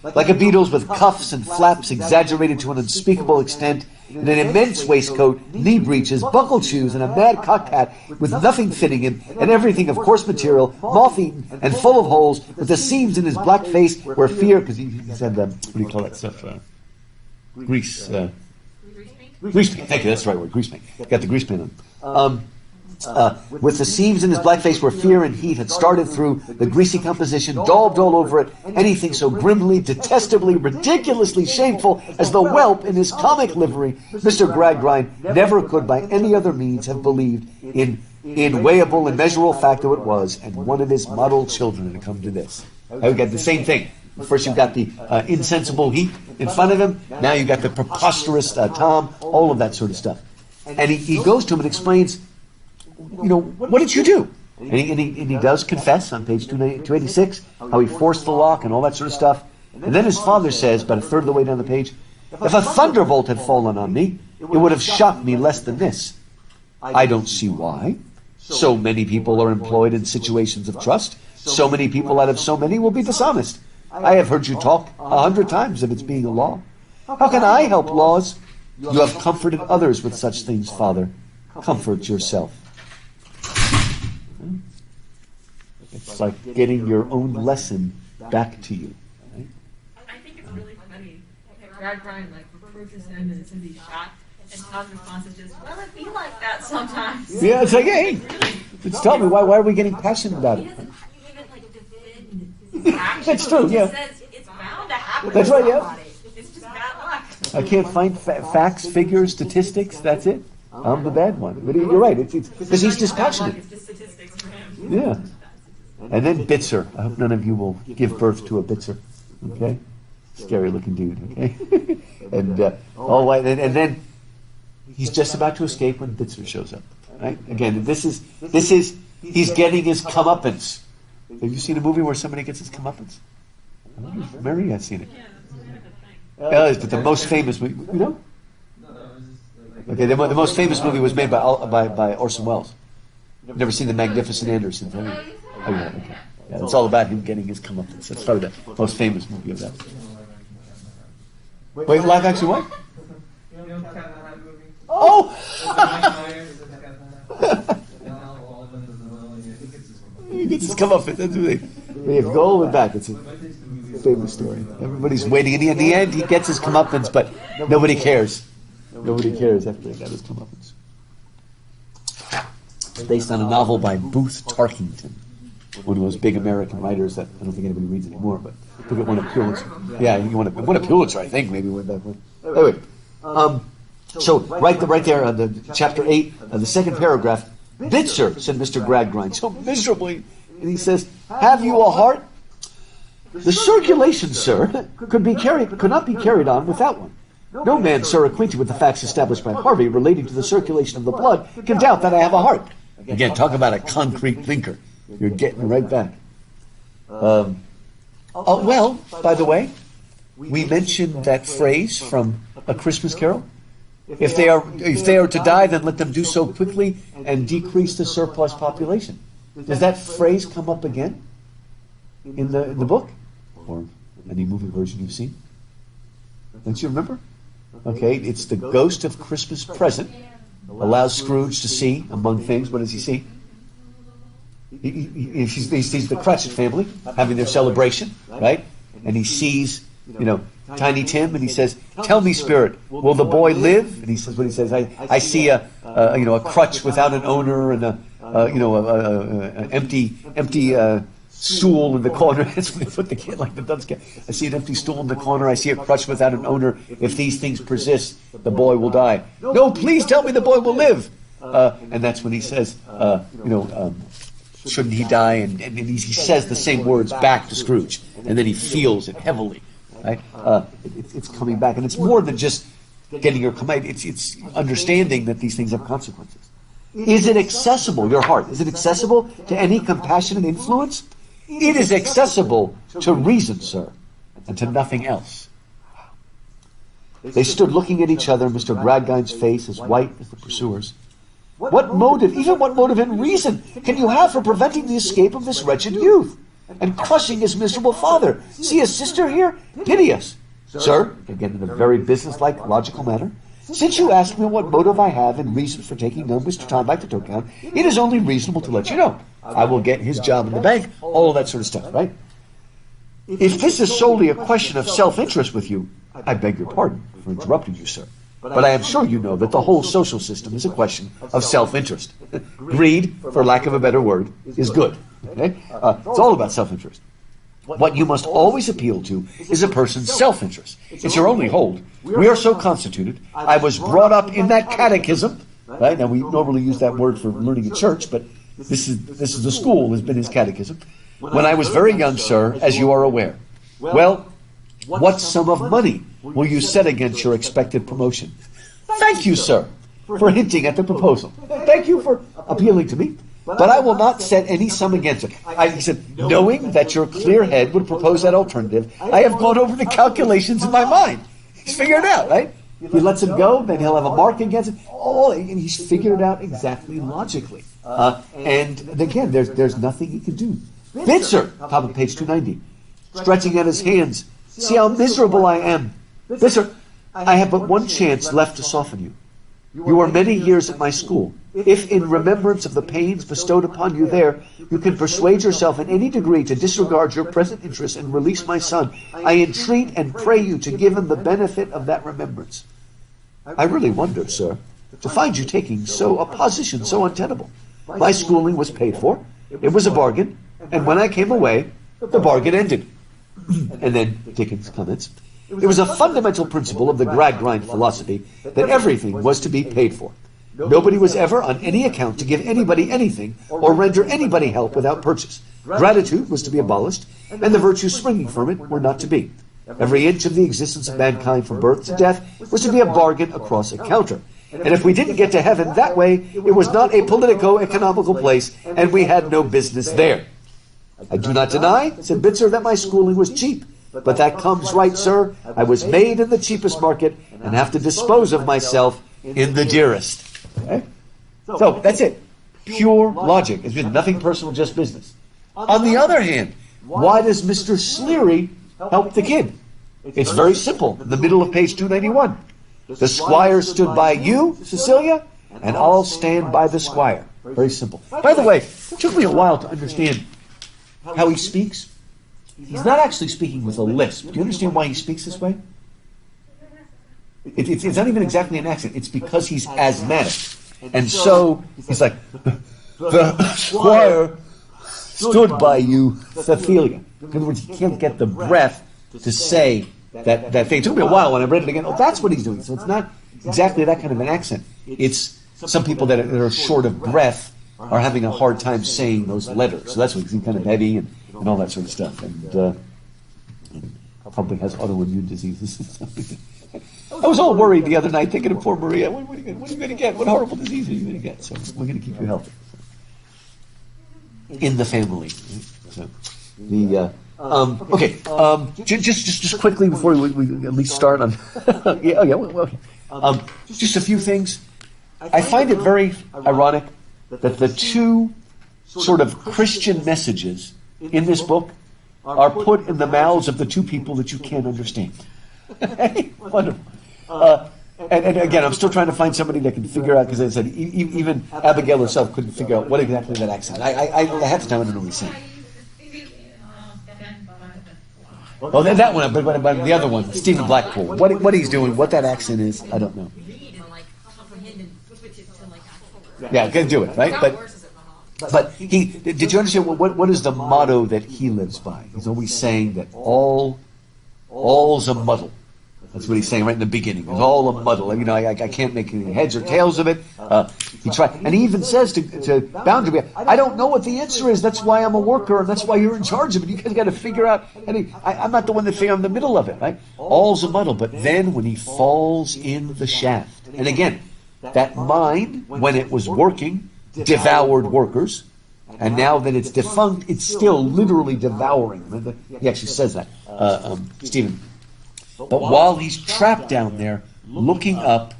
like a beetle's with cuffs and flaps exaggerated to an unspeakable extent, in an immense waistcoat, knee breeches, buckled shoes, and a mad cocked hat with nothing fitting him, and everything of coarse material, moth-eaten, and full of holes, with the seams in his black face where fear, because he said, what do you call that stuff? Grease. Grease paint. Thank you, that's the right word, grease paint. Got the grease paint on. With the seams in his black face where fear and heat had started through, the greasy composition daubed all over it, anything so grimly, detestably, ridiculously shameful as the whelp in his comic livery, Mr. Gradgrind never could by any other means have believed in weighable and measurable fact though it was, and one of his model children had come to this. We got the same thing. First you've got the insensible heat in front of him, now you've got the preposterous Tom, all of that sort of stuff. And he goes to him and explains, what did you do? And he does confess on page 286 how he forced the lock and all that sort of stuff. And then his father says, about a third of the way down the page, if a thunderbolt had fallen on me, it would have shocked me less than this. I don't see why. So many people are employed in situations of trust. So many people out of so many will be dishonest. I have heard you talk 100 times of its being a law. How can I help laws? You have comforted others with such things, Father. Comfort yourself. It's like getting your own lesson back to you. Right?
I think it's really funny. Gradgrind reproaches him and it's going to be shot, and Tom's response is just, well, it be like that sometimes.
Yeah, it's like, hey, just tell me, why are we getting passionate about it?
He doesn't even defend his actions.
That's true, yeah.
He says it's bound to happen.
That's right, yeah.
It's just bad luck.
I can't find facts, figures, statistics. That's it. I'm the bad one. But you're right. It's because he's dispassionate.
It's just statistics for him.
Yeah. And then Bitzer. I hope none of you will give birth to a Bitzer. Okay? Scary looking dude. Okay? And then he's just about to escape when Bitzer shows up. Right? Again, this is he's getting his comeuppance. Have you seen a movie where somebody gets his comeuppance? I wonder if Mary has seen it. But the most famous movie,
No, it was just
Okay, the most famous movie was made by Orson Welles. You've never seen The Magnificent Anderson, have you? Oh, yeah, okay. Yeah, it's all about him getting his comeuppance. That's probably the most famous movie of that. Wait, live action what?
You know, Cat in the Hat movie?
Oh! He gets his comeuppance. That's what they have to go all the way back. It's a famous story. Everybody's waiting. And in the end, he gets his comeuppance, but nobody cares. Nobody cares after he got his comeuppance. Based on a novel by Booth Tarkington, one of those big American writers that I don't think anybody reads anymore, but look at one of Pulitzer. Yeah, he won a Pulitzer, I think, maybe with that one. Anyway, so right there on the chapter 8, the second paragraph, "Bitzer," said Mr. Gradgrind, so miserably, and he says, "Have you a heart? The circulation, sir, could not be carried on without one. No man, sir, acquainted with the facts established by Harvey relating to the circulation of the blood can doubt that I have a heart." Again, talk about a concrete thinker. You're getting right back. Well, by the way, we mentioned that phrase from A Christmas Carol. If they are to die, then let them do so quickly and decrease the surplus population. Does that phrase come up again in the book or any movie version you've seen? Don't you remember? Okay, it's the ghost of Christmas present allows Scrooge to see among things. What does he see? He sees the Cratchit family having their celebration, right? And he sees, Tiny Tim, and he says, "Tell me, Spirit, will the boy live?" And he says, "What he says, I see a crutch without an owner and an empty stool in the corner." That's when they put the kid like the dunce cat. "I see an empty stool in the corner. I see a crutch without an owner. If these things persist, the boy will die." "No, please tell me the boy will live." And that's when he says, "Shouldn't he die?" And he says the same words back to Scrooge, and then he feels it heavily. Right? It's coming back, and it's more than just getting your command. It's understanding that these things have consequences. Is it accessible? Your heart, is it accessible to any compassionate influence? It is accessible to reason, sir, and to nothing else. They stood looking at each other, Mr. Gradgrind's face as white as the pursuers. What motive in reason, can you have for preventing the escape of this wretched youth, and crushing his miserable father? See his sister here? Pity us. Sir, again in a very businesslike, logical manner, since you ask me what motive I have in reason for taking no Mr. Timeback to Town, it is only reasonable to let you know. I will get his job in the bank, all of that sort of stuff, right? If this is solely a question of self-interest with you, I beg your pardon for interrupting you, sir. But I am sure you know that the whole social system is a question of self-interest. Greed, for lack of a better word, is good. Okay? It's all about self-interest. What you must always appeal to is a person's self-interest. It's your only hold. We are so constituted. I was brought up in that catechism. Right? Now, we normally use that word for learning in church, but this is the school, has been his catechism. When I was very young, sir, as you are aware. Well, what sum of money will you set against your expected promotion? Thank you, sir, for hinting at the proposal. Thank you for appealing to me. But I will not set any sum against it. He said, knowing that your clear head would propose that alternative, I have gone over the calculations in my mind. He's figured it out, right? If he lets him go, then he'll have a mark against it. And he's figured it out exactly logically. And again, there's nothing he can do. Bitzer, top of page 290, stretching out his hands. See how miserable I am. Bitzer, I have but one chance left to soften you. You are many years at my school. If in remembrance of the pains bestowed upon you there, you can persuade yourself in any degree to disregard your present interests and release my son, I entreat and pray you to give him the benefit of that remembrance. I really wonder, sir, to find you taking a position so untenable. My schooling was paid for. It was a bargain. And when I came away, the bargain ended. And then Dickens comments, it was a fundamental principle of the Gradgrind philosophy that everything was to be paid for. Nobody was ever on any account to give anybody anything or render anybody help without purchase. Gratitude was to be abolished, and the virtues springing from it were not to be. Every inch of the existence of mankind from birth to death was to be a bargain across a counter. And if we didn't get to heaven that way, it was not a politico-economical place, and we had no business there. I do not deny, said Bitzer, that my schooling was cheap. But that comes right, sir. I was made in the cheapest market and have to dispose of myself in the dearest. Okay? So that's it. Pure logic. It's been nothing personal, just business. On the other hand, why does Mr. Sleary help the kid? It's very simple. In the middle of page 291. The squire stood by you, Cecilia, and I'll stand by the squire. Very simple. By the way, it took me a while to understand how he speaks. He's not actually speaking with a lisp. Do you understand why he speaks this way? It's not even exactly an accent. It's because he's asthmatic. And so he's like, the squire stood by you, Cecilia. In other words, he can't get the breath to say that thing. It took me a while when I read it again. Oh, that's what he's doing. So it's not exactly that kind of an accent. It's some people that are short of breath are having a hard time saying those letters. So that's why he's kind of heavy and all that sort of stuff. And probably has autoimmune diseases. I was all worried the other night thinking of poor Maria. What are you going to get? What horrible disease are you going to get? So we're going to keep you healthy. In the family. So the okay. Just quickly before we at least start on. Just a few things. I find it very ironic that the two sort of Christian messages in this book are put in the mouths of the two people that you can't understand. Wonderful. And again, I'm still trying to find somebody that can figure out, because I said even Abigail herself couldn't figure out what exactly that accent. I half the time I don't know what he's saying. Oh, that one, but the other one, Stephen Blackpool. What he's doing, what that accent is, I don't know. Yeah, gonna do it, right? But did you understand what is the motto that he lives by? He's always saying that all's a muddle. That's what he's saying right in the beginning. It's all a muddle. You know, I can't make any heads or tails of it. He tried, and he even says to Boundary, I don't know what the answer is. That's why I'm a worker, and that's why you're in charge of it. You guys got to figure out. And I'm not the one that figure. I'm in the middle of it, right? All's a muddle. But then when he falls in the shaft, and again, that mind, when it was working, devoured workers, and now that it's defunct, it's still literally devouring them. He actually says that, Stephen. But while he's trapped down there, looking up,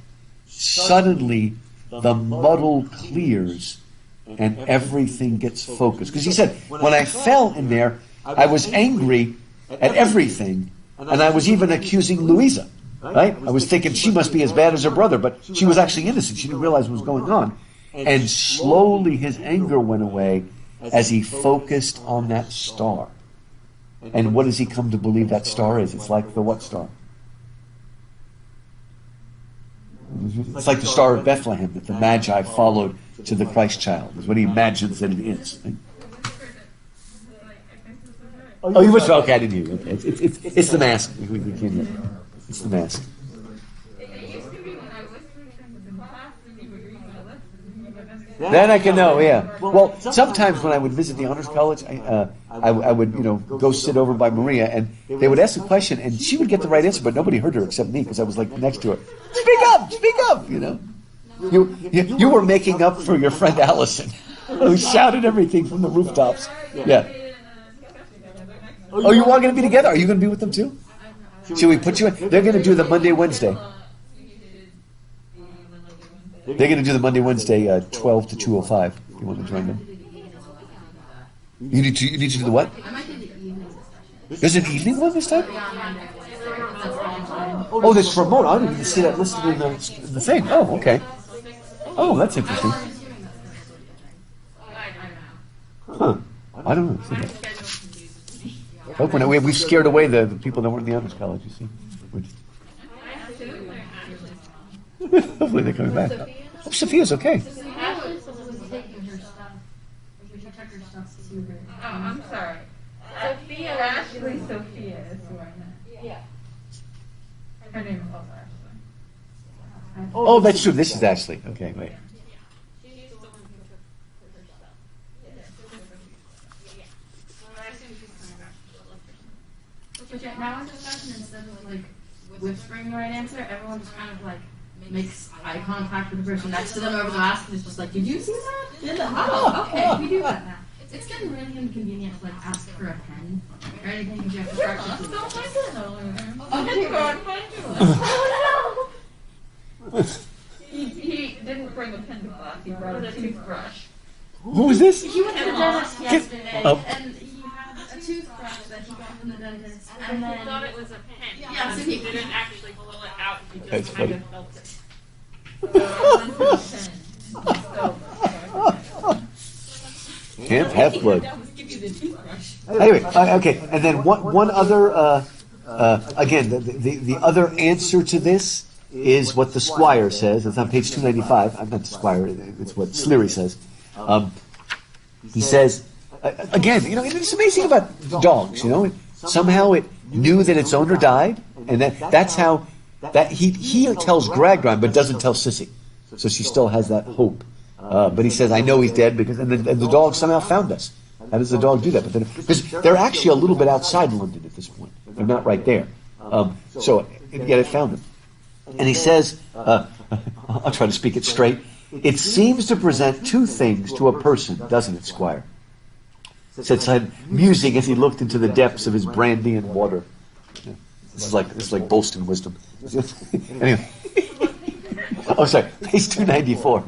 suddenly the muddle clears and everything gets focused. Because he said, when I fell in there, I was angry at everything, and I was even accusing Louisa. Right? I was thinking she must be as bad as her brother, but she was actually innocent. She didn't realize what was going on. And slowly his anger went away as he focused on that star. And what does he come to believe that star is? It's like the what star? It's like the Star of Bethlehem that the Magi followed to the Christ child. Is what he imagines that it is. Right? Oh, you wish? Okay, I didn't hear you. Okay. It's the mask. We can't hear it. It's the mask. Then I can know, yeah. Well, sometimes when I would visit the honors college, I would, go sit over by Maria, and they would ask a question, and she would get the right answer, but nobody heard her except me because I was like next to her. Speak up, You were making up for your friend Allison, who shouted everything from the rooftops. Yeah. Oh, you all going to be together? Are you going to be with them too? Should we put you in? They're going to do the Monday, Wednesday. They're going to do the Monday, Wednesday, 12 to 2:05. If you want to join them. You need to do the what? There's an evening one this time? Oh, there's for remote. I didn't even see that listed in the thing. Oh, okay. Oh, that's interesting. Huh. I don't know. Hope we've scared away the people that weren't in the honors college, you see. Hopefully they're coming back. Oh, Sophia's okay.
Oh, I'm sorry. Sophia, Ashley, Sophia is who I meant. Yeah. Her name is also Ashley.
Oh, that's true. This is Ashley. Okay, wait.
But yeah, now in discussion, instead of like whispering the right answer, everyone just kind of like makes eye contact with the person next to them over the mask, and it's just like, did you see that? Oh, okay, we do that now. It's getting really inconvenient to like ask for a pen or anything because you have to start with
Oh, bring a pen to class. He brought a toothbrush.
Who was this?
He went to the dentist yesterday,
Oh.
and he had a toothbrush that he got from the dentist, and then
He thought it was a pen.
Yeah, so
he
he-
didn't actually pull it out. He just
That's
kind
funny.
of felt it.
Can't have blood.
That was give you the toothbrush.
Anyway, okay, and then one other, again, the other answer to this is what the Squire says. It's on page 295. I'm not the Squire, it's what Sleary says. He says, again, it's amazing about dogs, somehow it knew that its owner died, and that's how, that he tells Gradgrind, but doesn't tell Sissy. So she still has that hope. But he says, I know he's dead, because and the dog somehow found us. How does the dog do that? But then, because they're actually a little bit outside London at this point. They're not right there. So yet it found them. And he says, I'll try to speak it straight. It seems to present two things to a person, doesn't it, Squire? Said, musing as he looked into the depths of his brandy and water. This is like Bolston wisdom. Anyway. Oh, sorry, page 294.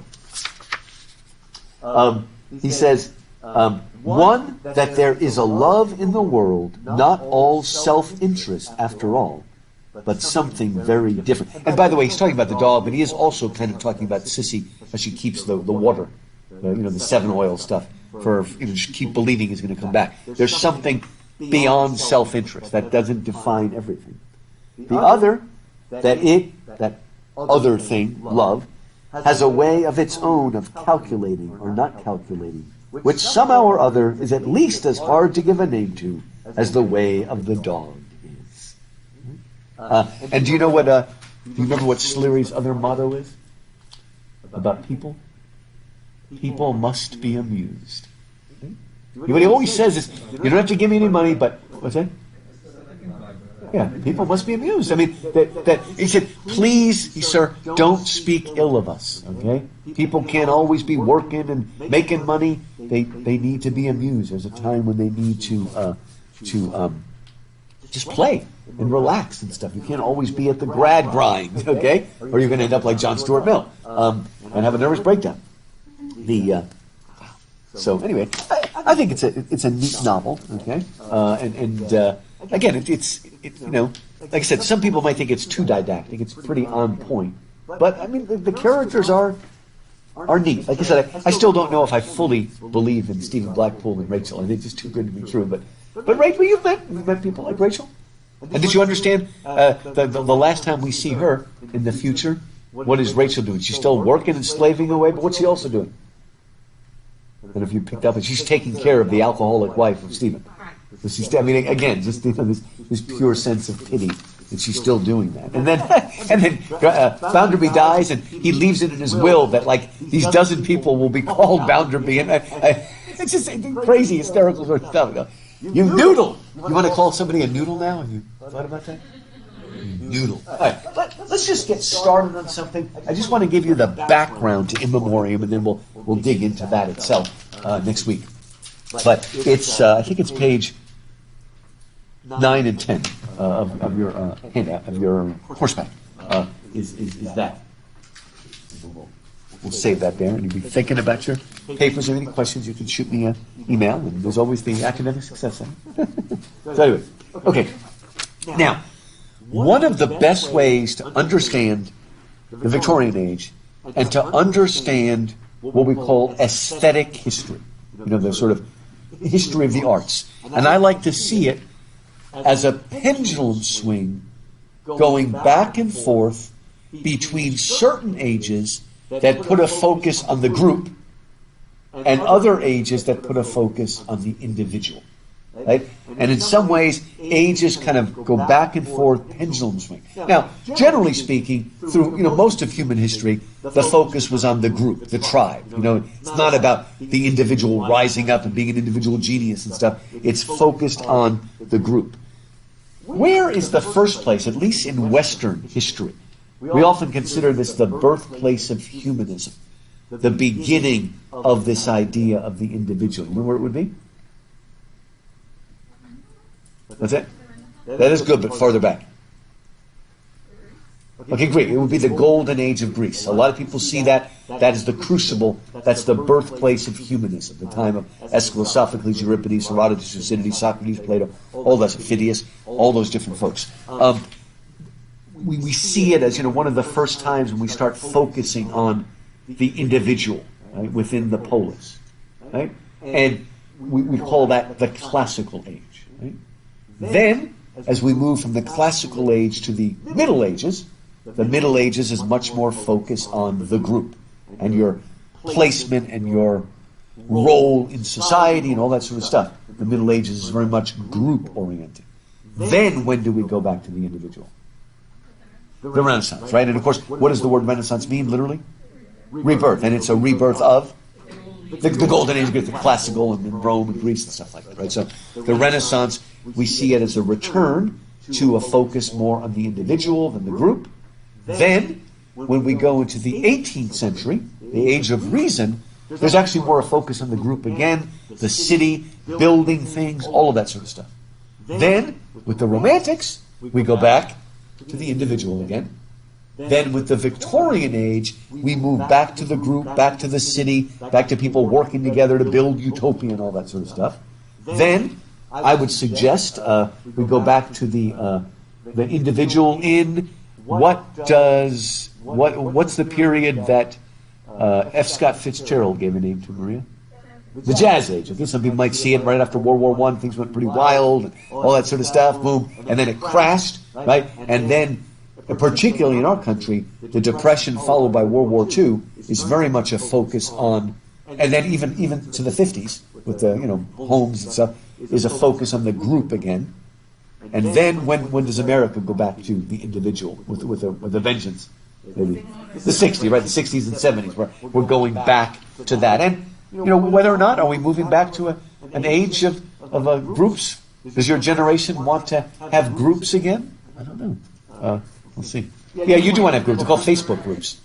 He says, one, that there is a love in the world, not all self-interest after all, but something very different. And by the way, he's talking about the dog, but he is also kind of talking about Sissy as she keeps the water, the 7 oil stuff, for just keep believing he's going to come back. There's something beyond self-interest that doesn't define everything. The other, that other thing, love, has a way of its own of calculating or not calculating, which somehow or other is at least as hard to give a name to as the way of the dog is. And do you know what? Do you remember what Sleary's other motto is about people? People must be amused. What he always says is, you don't have to give me any money, but what's that? Yeah, people must be amused. I mean, that he said, please, sir, don't speak ill of us. Okay, people can't always be working and making money. They need to be amused. There's a time when they need to just play and relax and stuff. You can't always be at the Gradgrind, okay, or you're going to end up like John Stuart Mill and have a nervous breakdown. So anyway, I think it's a neat novel. Okay, again, it's like I said, some people might think it's too didactic. It's pretty on point, but I mean the characters are neat. Like I said, I still don't know if I fully believe in Stephen Blackpool and Rachel. I think it's just too good to be true. But Rachel, you've met people like Rachel, and did you understand the last time we see her in the future? What is Rachel doing? She's still working and slaving away, but what's she also doing? And if you picked up, she's taking care of the alcoholic wife of Stephen. So she's, I mean, again, just this pure sense of pity that she's still doing that. And then Bounderby dies, and he leaves it in his will that like these dozen people will be called Bounderby, and it's just crazy, hysterical sort of stuff. You Noodle. You want to call somebody a Noodle now? Have you thought about that? Noodle. All right, let's just get started on something. I just want to give you the background to In Memoriam, and then we'll dig into that itself next week. But it's I think it's page 9 and 10 of your handout, of your horseback. Is that? We'll save that there, and you'll be thinking about your papers or any questions. You can shoot me an email, and there's always the Academic Success Center. So anyway, okay. Now, one of the best ways to understand the Victorian age and to understand what we call aesthetic history, the sort of history of the arts. And I like to see it as a pendulum swing going back and forth between certain ages that put a focus on the group and other ages that put a focus on the individual. Right? And in some ways, ages kind of go back and forth, pendulum swing. Now, generally speaking, through most of human history, the focus was on the group, the tribe. It's not about the individual rising up and being an individual genius and stuff. It's focused on the group. Where is the first place, at least in Western history? We often consider this the birthplace of humanism, the beginning of this idea of the individual. You know where it would be? What's that? That is good, but farther back. Okay, great. It would be the golden age of Greece. A lot of people see that. That is the crucible. That's the birthplace of humanism. The time of Aeschylus, Sophocles, Euripides, Herodotus, Thucydides, Socrates, Plato, all those, Phidias, all those different folks. We see it as, one of the first times when we start focusing on the individual, right, within the polis, right? And we call that the classical age, right? Then, as we move from the classical age to the Middle Ages, the Middle Ages is much more focused on the group and your placement and your role in society and all that sort of stuff. The Middle Ages is very much group-oriented. Then, when do we go back to the individual? The Renaissance, right? And of course, what does the word Renaissance mean, literally? Rebirth. And it's a rebirth of the golden age, the classical, and Rome and Greece and stuff like that, right? So the Renaissance, we see it as a return to a focus more on the individual than the group. Then, when we go into the 18th century, the age of reason, there's actually more a focus on the group again, the city, building things, all of that sort of stuff. Then, with the Romantics, we go back to the individual again. Then with the Victorian age, we move back to the group, back to the city, back to people working together to build utopia and all that sort of stuff. Then, I would suggest we go back to the individual in what's the period that F. Scott Fitzgerald gave a name to, Maria? The Jazz Age. Okay, some people might see it right after World War I. Things went pretty wild, and all that sort of stuff. Boom, and then it crashed, right? And then, particularly in our country, the Depression followed by World War II is very much a focus on, and then even to the 50s with the homes and stuff, is a focus on the group again. And then when does America go back to the individual with a vengeance? Maybe the 60s, right? The 60s and 70s, where we're going back to that. And whether or not, are we moving back to an age of groups? Does your generation want to have groups again? I don't know. We'll see. Yeah, you do want to have groups. They're called Facebook groups.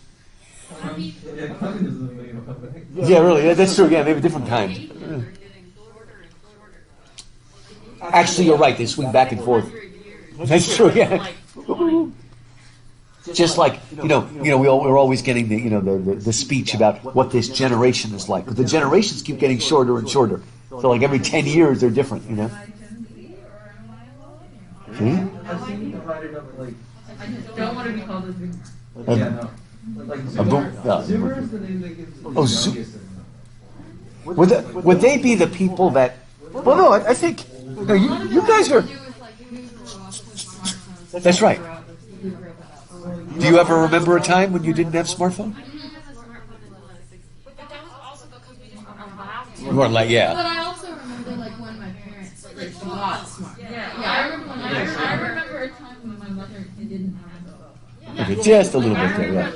Yeah, really. Yeah, that's true. Yeah, maybe a different kind. Actually, you're right. They swing back and forth. That's true. Yeah. Just like we're always getting the speech about what this generation is like, but the generations keep getting shorter and shorter. So like every 10 years they're different.
I don't want to be called a Zoomer.
Yeah, no. Like Zoomer is the name they give to the youngest.
Would they be the people that? Well, no, I think you guys are. That's right. Do you ever remember a time when you didn't have smartphone? You weren't like, yeah.
But I also remember when my parents got smart.
Yeah, I remember a time when my mother didn't have a phone.
Okay, just a little bit there, yeah.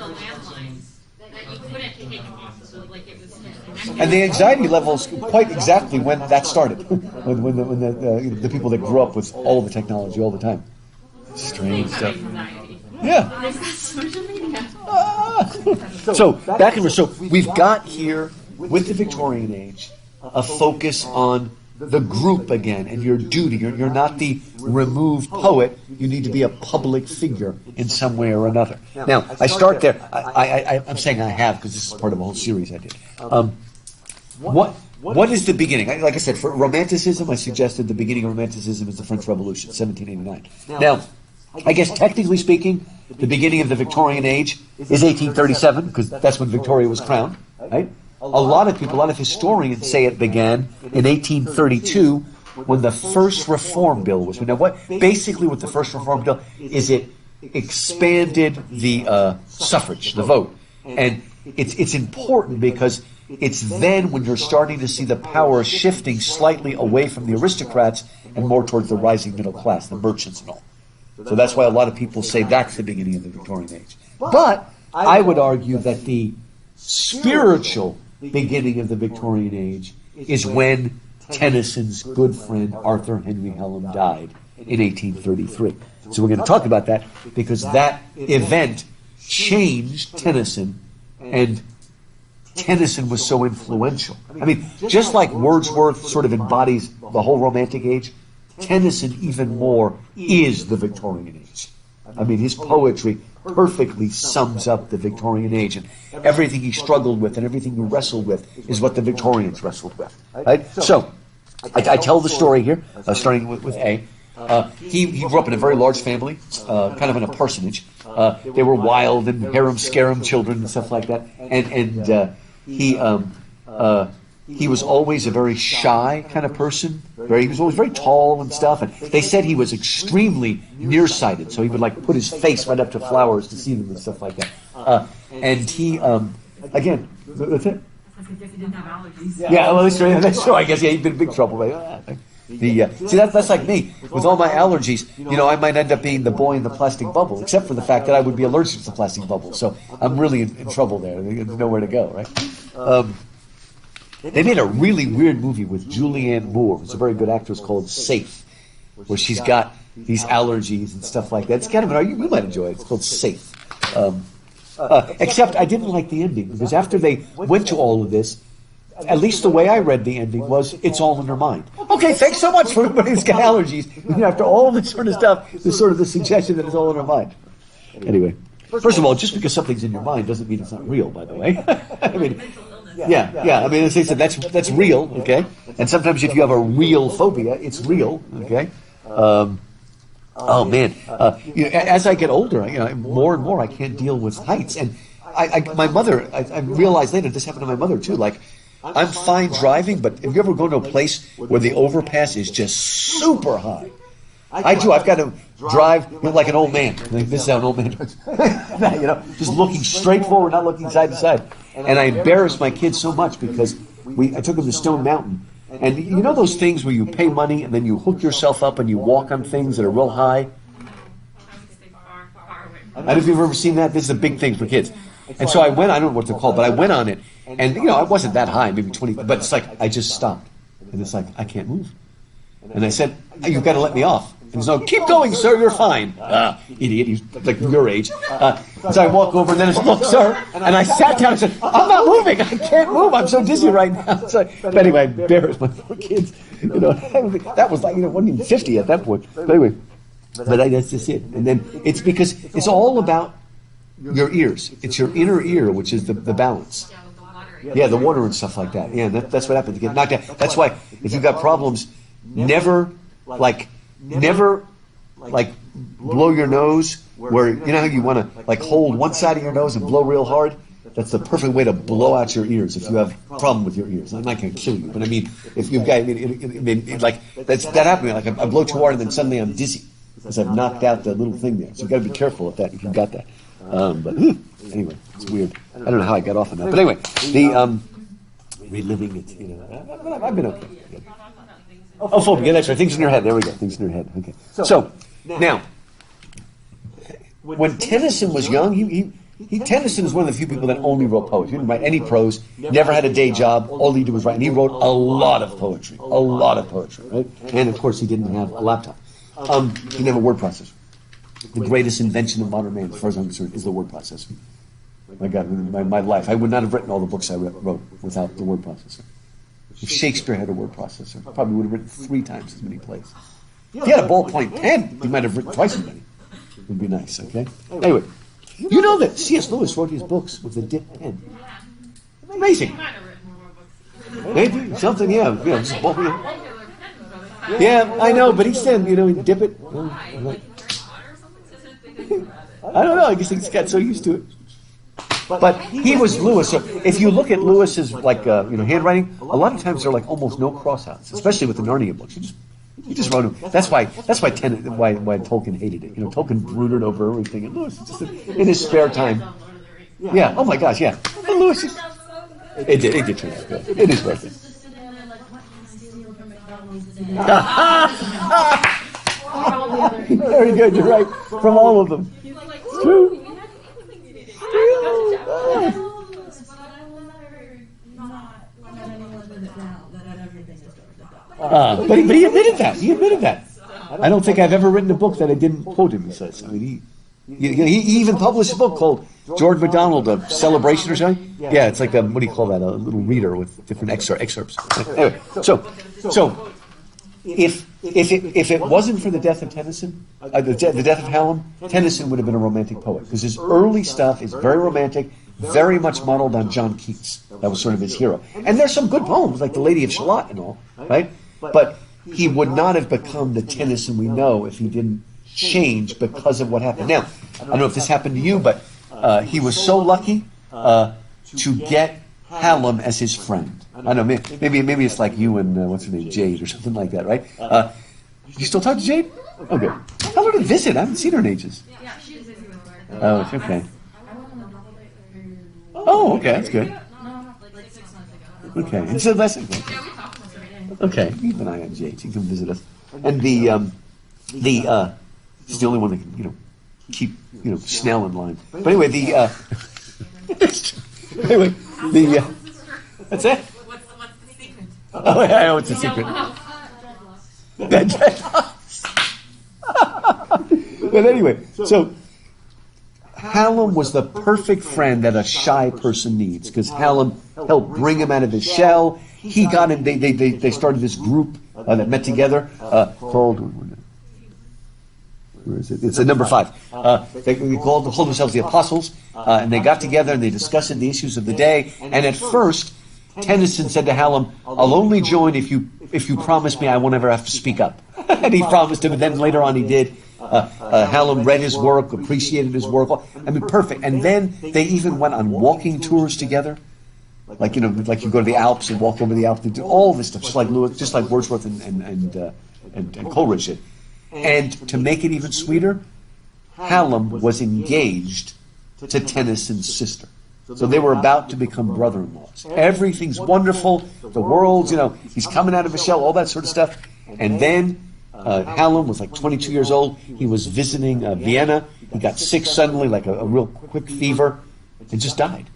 And the anxiety levels quite exactly when that started, when the people that grew up with all the technology all the time. Strange stuff. Yeah. So we've got here with the Victorian age a focus on the group again and your duty. You're not the removed poet. You need to be a public figure in some way or another. Now, I start there. I'm saying I have because this is part of a whole series I did. What is the beginning? Like I said, for Romanticism, I suggested the beginning of Romanticism is the French Revolution, 1789. Now, I guess technically speaking, the beginning of the Victorian age is 1837 because that's when Victoria was crowned, right? A lot of historians say it began in 1832 when the first Reform Bill was. Now, what the first Reform Bill is, it expanded the suffrage, the vote, and it's important because it's then when you're starting to see the power shifting slightly away from the aristocrats and more towards the rising middle class, the merchants and all. So that's why a lot of people say that's the beginning of the Victorian age. But I would argue that the spiritual beginning of the Victorian age is when Tennyson's good friend Arthur Henry Hallam died in 1833. So we're going to talk about that because that event changed Tennyson, and Tennyson was so influential. I mean, just like Wordsworth sort of embodies the whole Romantic age, Tennyson even more is the Victorian age. I mean, his poetry perfectly sums up the Victorian age, and everything he struggled with and everything he wrestled with is what the Victorians wrestled with. Right? So, I tell the story here, starting with A. He grew up in a very large family, kind of in a parsonage. They were wild and harum-scarum children and stuff like that. And he was always a very shy kind of person. He was always very tall and stuff. And they said he was extremely nearsighted, so he would like put his face right up to flowers to see them and stuff like that. And he, again, that's it.
If he didn't have allergies.
Yeah, well, that's true. I guess he'd been in big trouble. See, that's like me. With all my allergies, I might end up being the boy in the plastic bubble, except for the fact that I would be allergic to the plastic bubble. So I'm really in trouble there. There's nowhere to go, right? They made a really weird movie with Julianne Moore, who's a very good actress, called Safe, where she's got these allergies and stuff like that. It's kind of you might enjoy it. It's called Safe. Except I didn't like the ending, because after they went to all of this, at least the way I read the ending was, it's all in her mind. Okay, thanks so much for everybody who's got allergies. After all this sort of stuff, there's sort of the suggestion that it's all in her mind. Anyway, first of all, just because something's in your mind doesn't mean it's not real, by the way. I mean, yeah. I mean, as they said, that's real, okay? And sometimes if you have a real phobia, it's real, okay? Oh man! As I get older, more and more I can't deal with heights. And my mother, I realized later this happened to my mother too. Like, I'm fine driving, but if you ever go to a place where the overpass is just super high, I do. I've got to drive like an old man. This is how an old man drives. Just looking straight forward, not looking side to side. And I embarrass my kids so much because I took them to Stone Mountain. And you know those things where you pay money and then you hook yourself up and you walk on things that are real high? I don't know if you've ever seen that. This is a big thing for kids. And so I don't know what they're called, but I went on it. And, I wasn't that high, maybe 20, but it's like, I just stopped. And it's like, I can't move. And I said, you've got to let me off. And so, keep going, sir, you're fine. Idiot, he's like your age. So I walk over and then it's, look, sir. And I sat down and said, I'm not moving. I can't move. I'm so dizzy right now. So, but anyway, I embarrassed my poor kids. That was like, wasn't even 50 at that point. But anyway, that's just it. And then it's because it's all about your ears. It's your inner ear, which is the balance. Yeah, the water and stuff like that. Yeah, that's what happens to get knocked out. That's why if you've got problems, never blow your nose where, how you want to like hold one side of your nose and blow real hard. That's the perfect way to blow out your ears if you have a problem with your ears. I'm not going to kill you, but I mean, if you've got, that happened to me. Like I blow too hard and then suddenly I'm dizzy because I've knocked out the little thing there. So you've got to be careful with that if you've got that. But anyway, it's weird. I don't know how I got off on that. But anyway, the reliving it, I've been okay. Oh, phobia, that's right. Things in your head. There we go. Things in your head. Okay. So, now, when Tennyson was young, Tennyson is one of the few people that only wrote poetry. He didn't write any prose, never had a day job. All he did was write. And he wrote a lot of poetry. Right? And, of course, he didn't have a laptop. He didn't have a word processor. The greatest invention of modern man, as far as I'm concerned, is the word processor. My God, in my life, I would not have written all the books I wrote without the word processor. If Shakespeare had a word processor, he probably would have written 3 times as many plays. If he had a ballpoint pen, he might have written twice as many. It would be nice, okay? Anyway, you know that C.S. Lewis wrote his books with a dip pen. Amazing. Maybe something, yeah. Yeah, I know, but he said, he'd dip it. I don't know. I guess he got so used to it. But he was Lewis. So if you look at Lewis's handwriting, a lot of times there are like almost no crossouts, especially with the Narnia books. He just wrote them. That's why Tolkien hated it. Tolkien brooded over everything, and Lewis just in his spare time. Yeah. Oh my gosh. Yeah. But Lewis. It did turn out good. It is worth it. Very good. You're right. From all of them. It's true. But he admitted that. I don't think I've ever written a book that I didn't quote him. He says. I mean, he even published a book called George McDonald, a celebration or something. Yeah, it's like what do you call that? A little reader with different excerpts. Anyway, so if it wasn't for the death of Tennyson, the death of Hallam, Tennyson would have been a romantic poet, because his early stuff is very romantic, very much modeled on John Keats. That was sort of his hero. And there's some good poems, like The Lady of Shalott and all, right? But he would not have become the Tennyson we know if he didn't change because of what happened. Now, I don't know if this happened to you, but he was so lucky to get Hallam as his friend. I don't know, maybe it's like you and what's her name, Jade, or something like that, right? You still talk to Jade? Okay. Tell her to visit. I haven't seen her in ages.
Yeah, she's busy with work.
Oh, it's okay.
I went on a double date with her.
Oh, okay, that's good.
No, like 6 months ago.
Okay, and so that's okay.
Yeah, we talk almost every day.
Okay, keep an eye on Jade. She can visit us. And she's the only one that can, keep, Snell in line. But anyway, what's that?
What's the secret?
Oh, yeah, I know it's a secret. But anyway, so Hallam was the perfect friend that a shy person needs, because Hallam helped bring him out of his shell. He got him. They started this group that met together called. Where is it? It's a number 5. They called themselves the Apostles, and they got together and they discussed the issues of the day. And at first, Tennyson said to Hallam, "I'll only join if you promise me I won't ever have to speak up." And he promised him, and then later on he did. Hallam read his work, appreciated his work. I mean, perfect. And then they even went on walking tours together. Like you go to the Alps and walk over the Alps. They do all this stuff, just like Lewis, just like Wordsworth and Coleridge did. And to make it even sweeter, Hallam was engaged to Tennyson's sister. So they were about to become brother-in-laws. Everything's wonderful. The world's, he's coming out of his shell, all that sort of stuff. And then Hallam was like 22 years old. He was visiting Vienna. He got sick suddenly, like a real quick fever, and just died.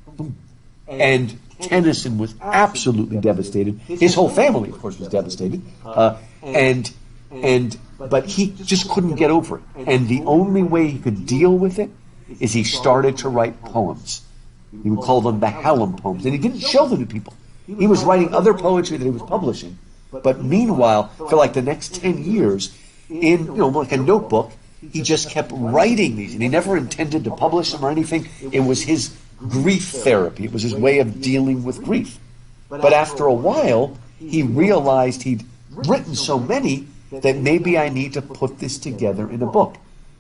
Boom. And Tennyson was absolutely devastated. His whole family, of course, was devastated. But he just couldn't get over it. And the only way he could deal with it is he started to write poems. He would call them the Hallam poems. And he didn't show them to people. He was writing other poetry that he was publishing. But meanwhile, for like the next 10 years, in like a notebook, he just kept writing these. And he never intended to publish them or anything. It was his grief therapy. It was his way of dealing with grief. But after a while, he realized he'd written so many that maybe I need to put this together in a book.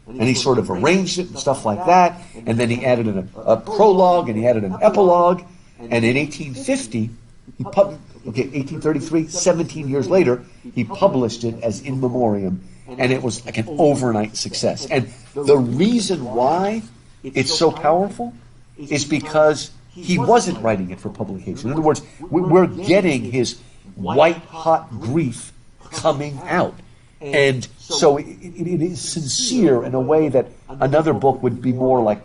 And he sort of arranged it and stuff like that. And then he added a prologue and he added an epilogue. And in 1850, 1833, 17 years later, he published it as In Memoriam. And it was like an overnight success. And the reason why it's so powerful is because he wasn't writing it for publication. In other words, we're getting his white-hot grief coming out. And so it is sincere in a way that another book would be more like,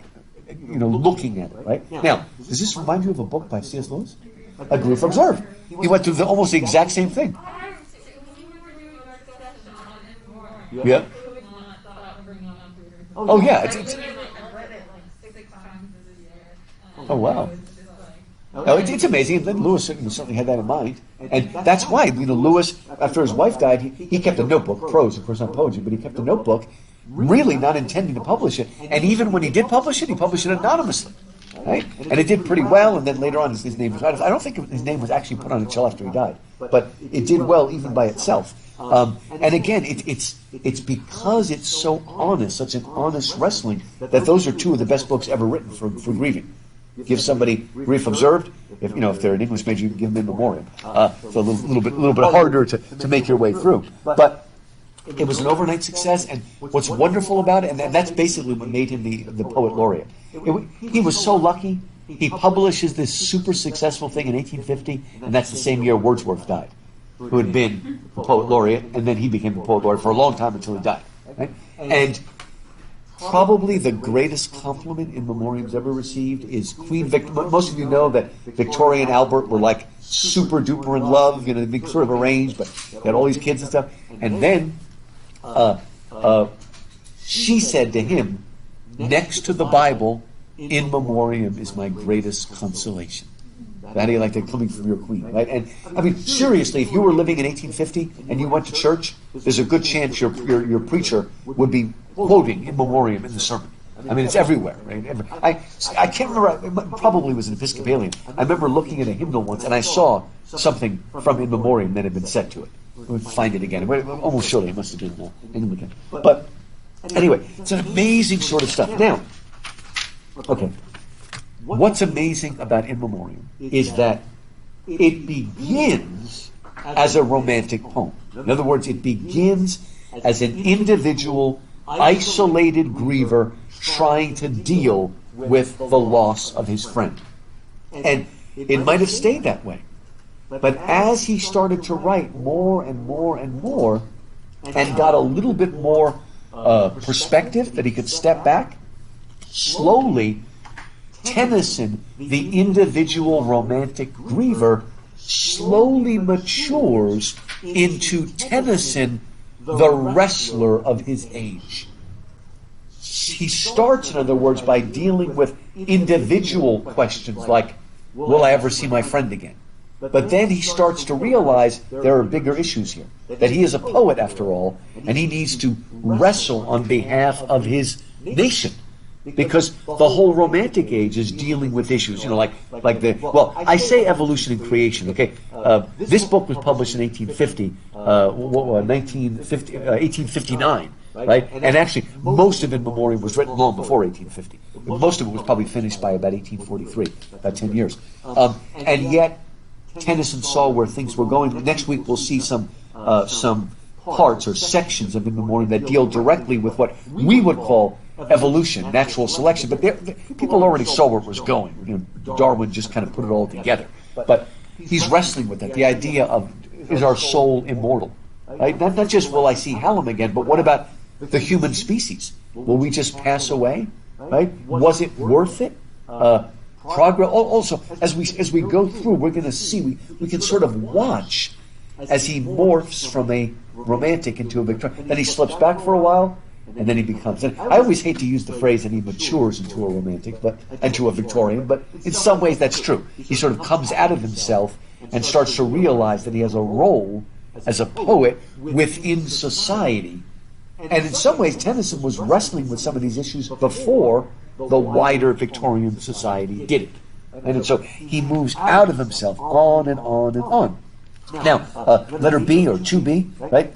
looking at it, right? Now, does this remind you of a book by C.S. Lewis? A Grief Observed. He went through almost the exact same thing. Yeah. Oh, yeah. Oh, wow. It's amazing. And then Lewis certainly had that in mind. And that's why, Lewis, after his wife died, he kept a notebook, prose, of course, not poetry, but he kept a notebook, really not intending to publish it. And even when he did publish it, he published it anonymously. Right? And it did pretty well, and then later on his name was... I don't think his name was actually put on until after he died. But it did well even by itself. And again, it's because it's so honest, such an honest wrestling, that those are two of the best books ever written for grieving. Give somebody Grief Observed. If they're an English major, you can give them In Memoriam. So a little bit harder to make your way through. But it was an overnight success, and what's wonderful about it, and that's basically what made him the poet laureate. He was so lucky. He publishes this super successful thing in 1850, and that's the same year Wordsworth died, who had been the poet laureate, and then he became the poet laureate for a long time until he died. Right? And probably the greatest compliment In Memoriam's ever received is Queen Victoria. Most of you know that Victoria and Albert were like super duper in love, they sort of arranged, but they had all these kids and stuff. And then she said to him, "Next to the Bible, In Memoriam is my greatest consolation." How do you like that coming from your queen, right? And I mean, seriously, if you were living in 1850 and you went to church, there's a good chance your preacher would be quoting In Memoriam in the sermon. I mean, it's everywhere, right? I can't remember, it probably was an Episcopalian. I remember looking at a hymnal once and I saw something from In Memoriam that had been set to it. We'll find it again. Almost surely it must have been Anglican. But anyway, it's an amazing sort of stuff. Now, okay. What's amazing about In Memoriam is that it begins as a romantic poem. In other words, it begins as an individual, isolated griever trying to deal with the loss of his friend. And it might have stayed that way. But as he started to write more and more and more, and got a little bit more perspective that he could step back, slowly Tennyson, the individual romantic griever, slowly matures into Tennyson, the wrestler of his age. He starts, in other words, by dealing with individual questions like, will I ever see my friend again? But then he starts to realize there are bigger issues here, that he is a poet after all, and he needs to wrestle on behalf of his nation. Because the whole Romantic age is dealing with issues, I say evolution and creation, okay? This book was published in 1859, right? And actually, most of In Memoriam was written long before 1850. Most of it was probably finished by about 1843, about 10 years. And yet, Tennyson saw where things were going. Next week, we'll see some parts or sections of In Memoriam that deal directly with what we would call evolution, natural selection, but people already saw where it was going. Darwin just kind of put it all together. But he's wrestling with that, the idea of, is our soul immortal? Right? Not just will I see Hallam again, but what about the human species? Will we just pass away? Right? Was it worth it? Progress. Also, as we go through, we're going to see, we can sort of watch as he morphs from a romantic into a Victorian. Then he slips back for a while, and then he becomes. And I always hate to use the phrase that he matures into a romantic, but into a Victorian. But in some ways, that's true. He sort of comes out of himself and starts to realize that he has a role as a poet within society. And in some ways, Tennyson was wrestling with some of these issues before the wider Victorian society did it. And so he moves out of himself on and on and on. Now, letter B or 2B, right?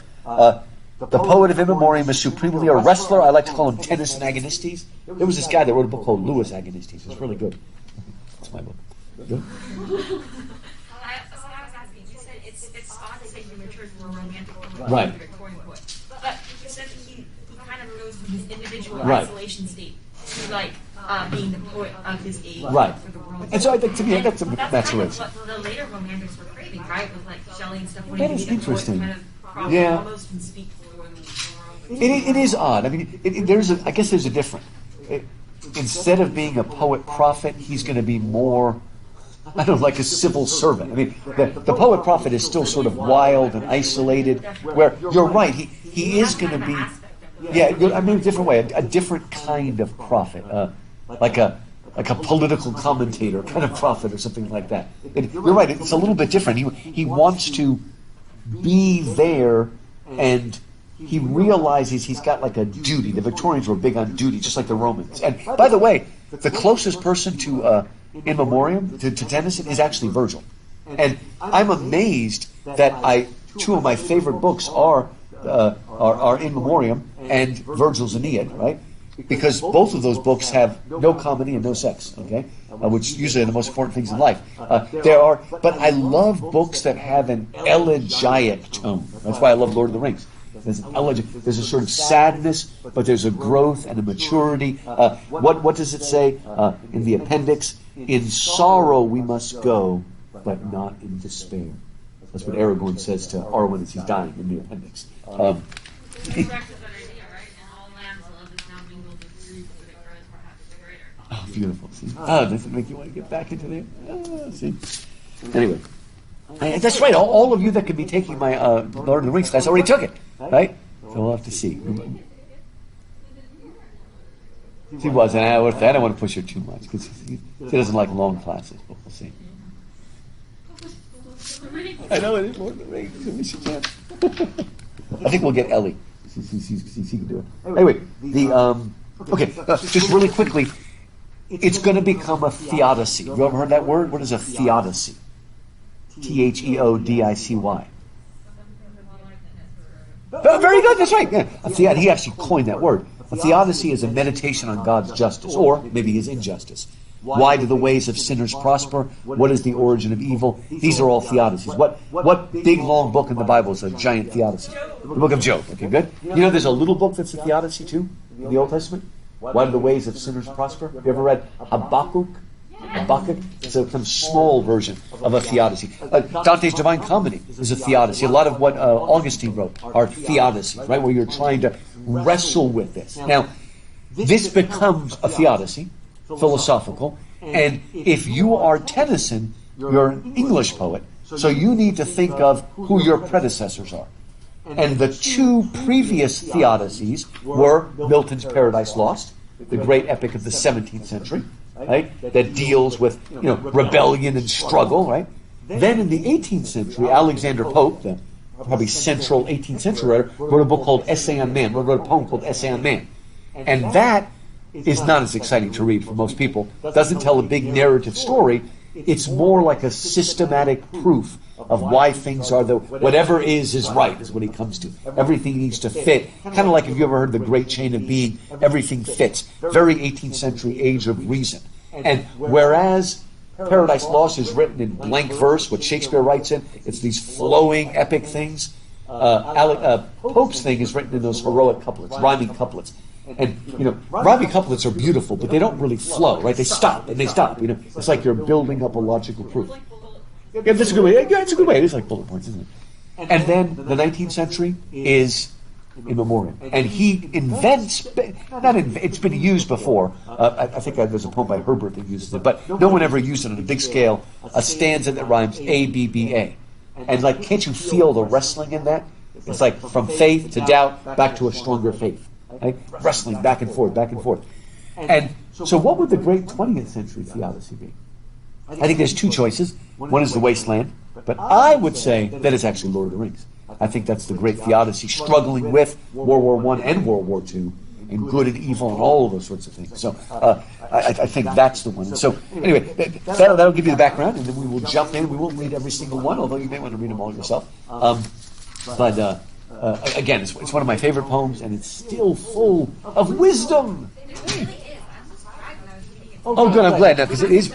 The poet of In Memoriam is supremely a wrestler. I like to call him Tennyson Agonistes. There was this guy that wrote a book called Lewis Agonistes. It's really good. That's my book. Good?
I was asking, you said it's odd to say he matures from a romantic poet to a Victorian poet. But you said that he kind of goes from his individual isolation state to being the poet of his age for the world.
And so I think, to me, that's
kind
maturation.
of what the later romantics were craving, right? With like Shelley and stuff.
That is interesting.
Almost can speak for the world.
It is odd. I mean, I guess there's a difference. Instead of being a poet prophet, he's going to be more, I don't know, like a civil servant. I mean, the poet prophet is still sort of wild and isolated, where you're right, he is going to be, I mean, a different way, a different kind of prophet, like a political commentator kind of prophet or something like that. You're right, it's a little bit different. He wants to be there, and he realizes he's got like a duty. The Victorians were big on duty, just like the Romans. And by the way, the closest person to In Memoriam, to Tennyson, is actually Virgil. And I'm amazed that two of my favorite books are In Memoriam and Virgil's Aeneid, right? Because both of those books have no comedy and no sex, okay? Which usually are the most important things in life. But I love books that have an elegiac tone. That's why I love Lord of the Rings. There's a sort of sadness, but there's a growth and a maturity. What does it say in the appendix? In sorrow we must go, but not in despair. That's what Aragorn says to Arwen as he's dying in the appendix. Oh, beautiful. See? Oh, does it make you want to get back into there? Oh, see? Anyway. That's right. All of you that could be taking my Lord of the Rings class already took it, right? So we'll have to see. She was, and I don't want to push her too much because she doesn't like long classes, but we'll see. I know it is Lord of the Rings. I wish you can. I think we'll get Ellie. See if he can do it. Anyway, just really quickly, it's going to become a theodicy. You ever heard that word? What is a theodicy? Theodicy. Very good, that's right. Yeah. He actually coined that word. A theodicy is a meditation on God's justice, or maybe his injustice. Why do the ways of sinners prosper? What is the origin of evil? These are all theodicies. What big, long book in the Bible is a giant theodicy? The book of Job. Okay, good. You know there's a little book that's a theodicy too in the Old Testament? Why do the ways of sinners prosper? Have you ever read Habakkuk? It's a kind of small version of a theodicy. Dante's Divine Comedy is a theodicy. A lot of what Augustine wrote are theodicies, right? Where you're trying to wrestle with this. Now, this becomes a theodicy, philosophical, and if you are Tennyson, you're an English poet, so you need to think of who your predecessors are. And the two previous theodicies were Milton's Paradise Lost, the great epic of the 17th century, right? That deals with, rebellion and struggle, right? Then in the 18th century, Alexander Pope, the probably central 18th century writer, wrote a book called Essay on Man, wrote a poem called Essay on Man. And that is not as exciting to read for most people. Doesn't tell a big narrative story. It's more like a systematic proof of why things are whatever is right, is what he comes to. Everything needs to fit. Kind of like if you ever heard the Great Chain of Being, everything fits. Very 18th century age of reason. And whereas Paradise Lost is written in blank verse, what Shakespeare writes in, it's these flowing epic things. Pope's thing is written in those heroic couplets, rhyming couplets. And, rhyming couplets are beautiful, but they don't really flow, right? They stop, and they stop, It's like you're building up a logical proof. Yeah, that's a good way. Yeah, it's a good way. It is like bullet points, isn't it? And then the 19th century is in Memoriam. And he invents, it's been used before. I think there's a poem by Herbert that uses it, but no one ever used it on a big scale. A stanza that rhymes A-B-B-A. And can't you feel the wrestling in that? It's like from faith to doubt, back to a stronger faith. Right? Wrestling back and forth, back and forth. And so what would the great 20th century theodicy be? I think there's two choices. One is The Wasteland, but I would say that it's actually Lord of the Rings. I think that's the great theodicy, struggling with World War I and World War II, and good and evil and all of those sorts of things. So I think that's the one. And so anyway, that'll give you the background, and then we will jump in. We won't read every single one, although you may want to read them all yourself. Again, it's one of my favorite poems, and it's still full of wisdom.
It really is. I was surprised when I was reading it.
Oh, good. I'm glad now, because it is.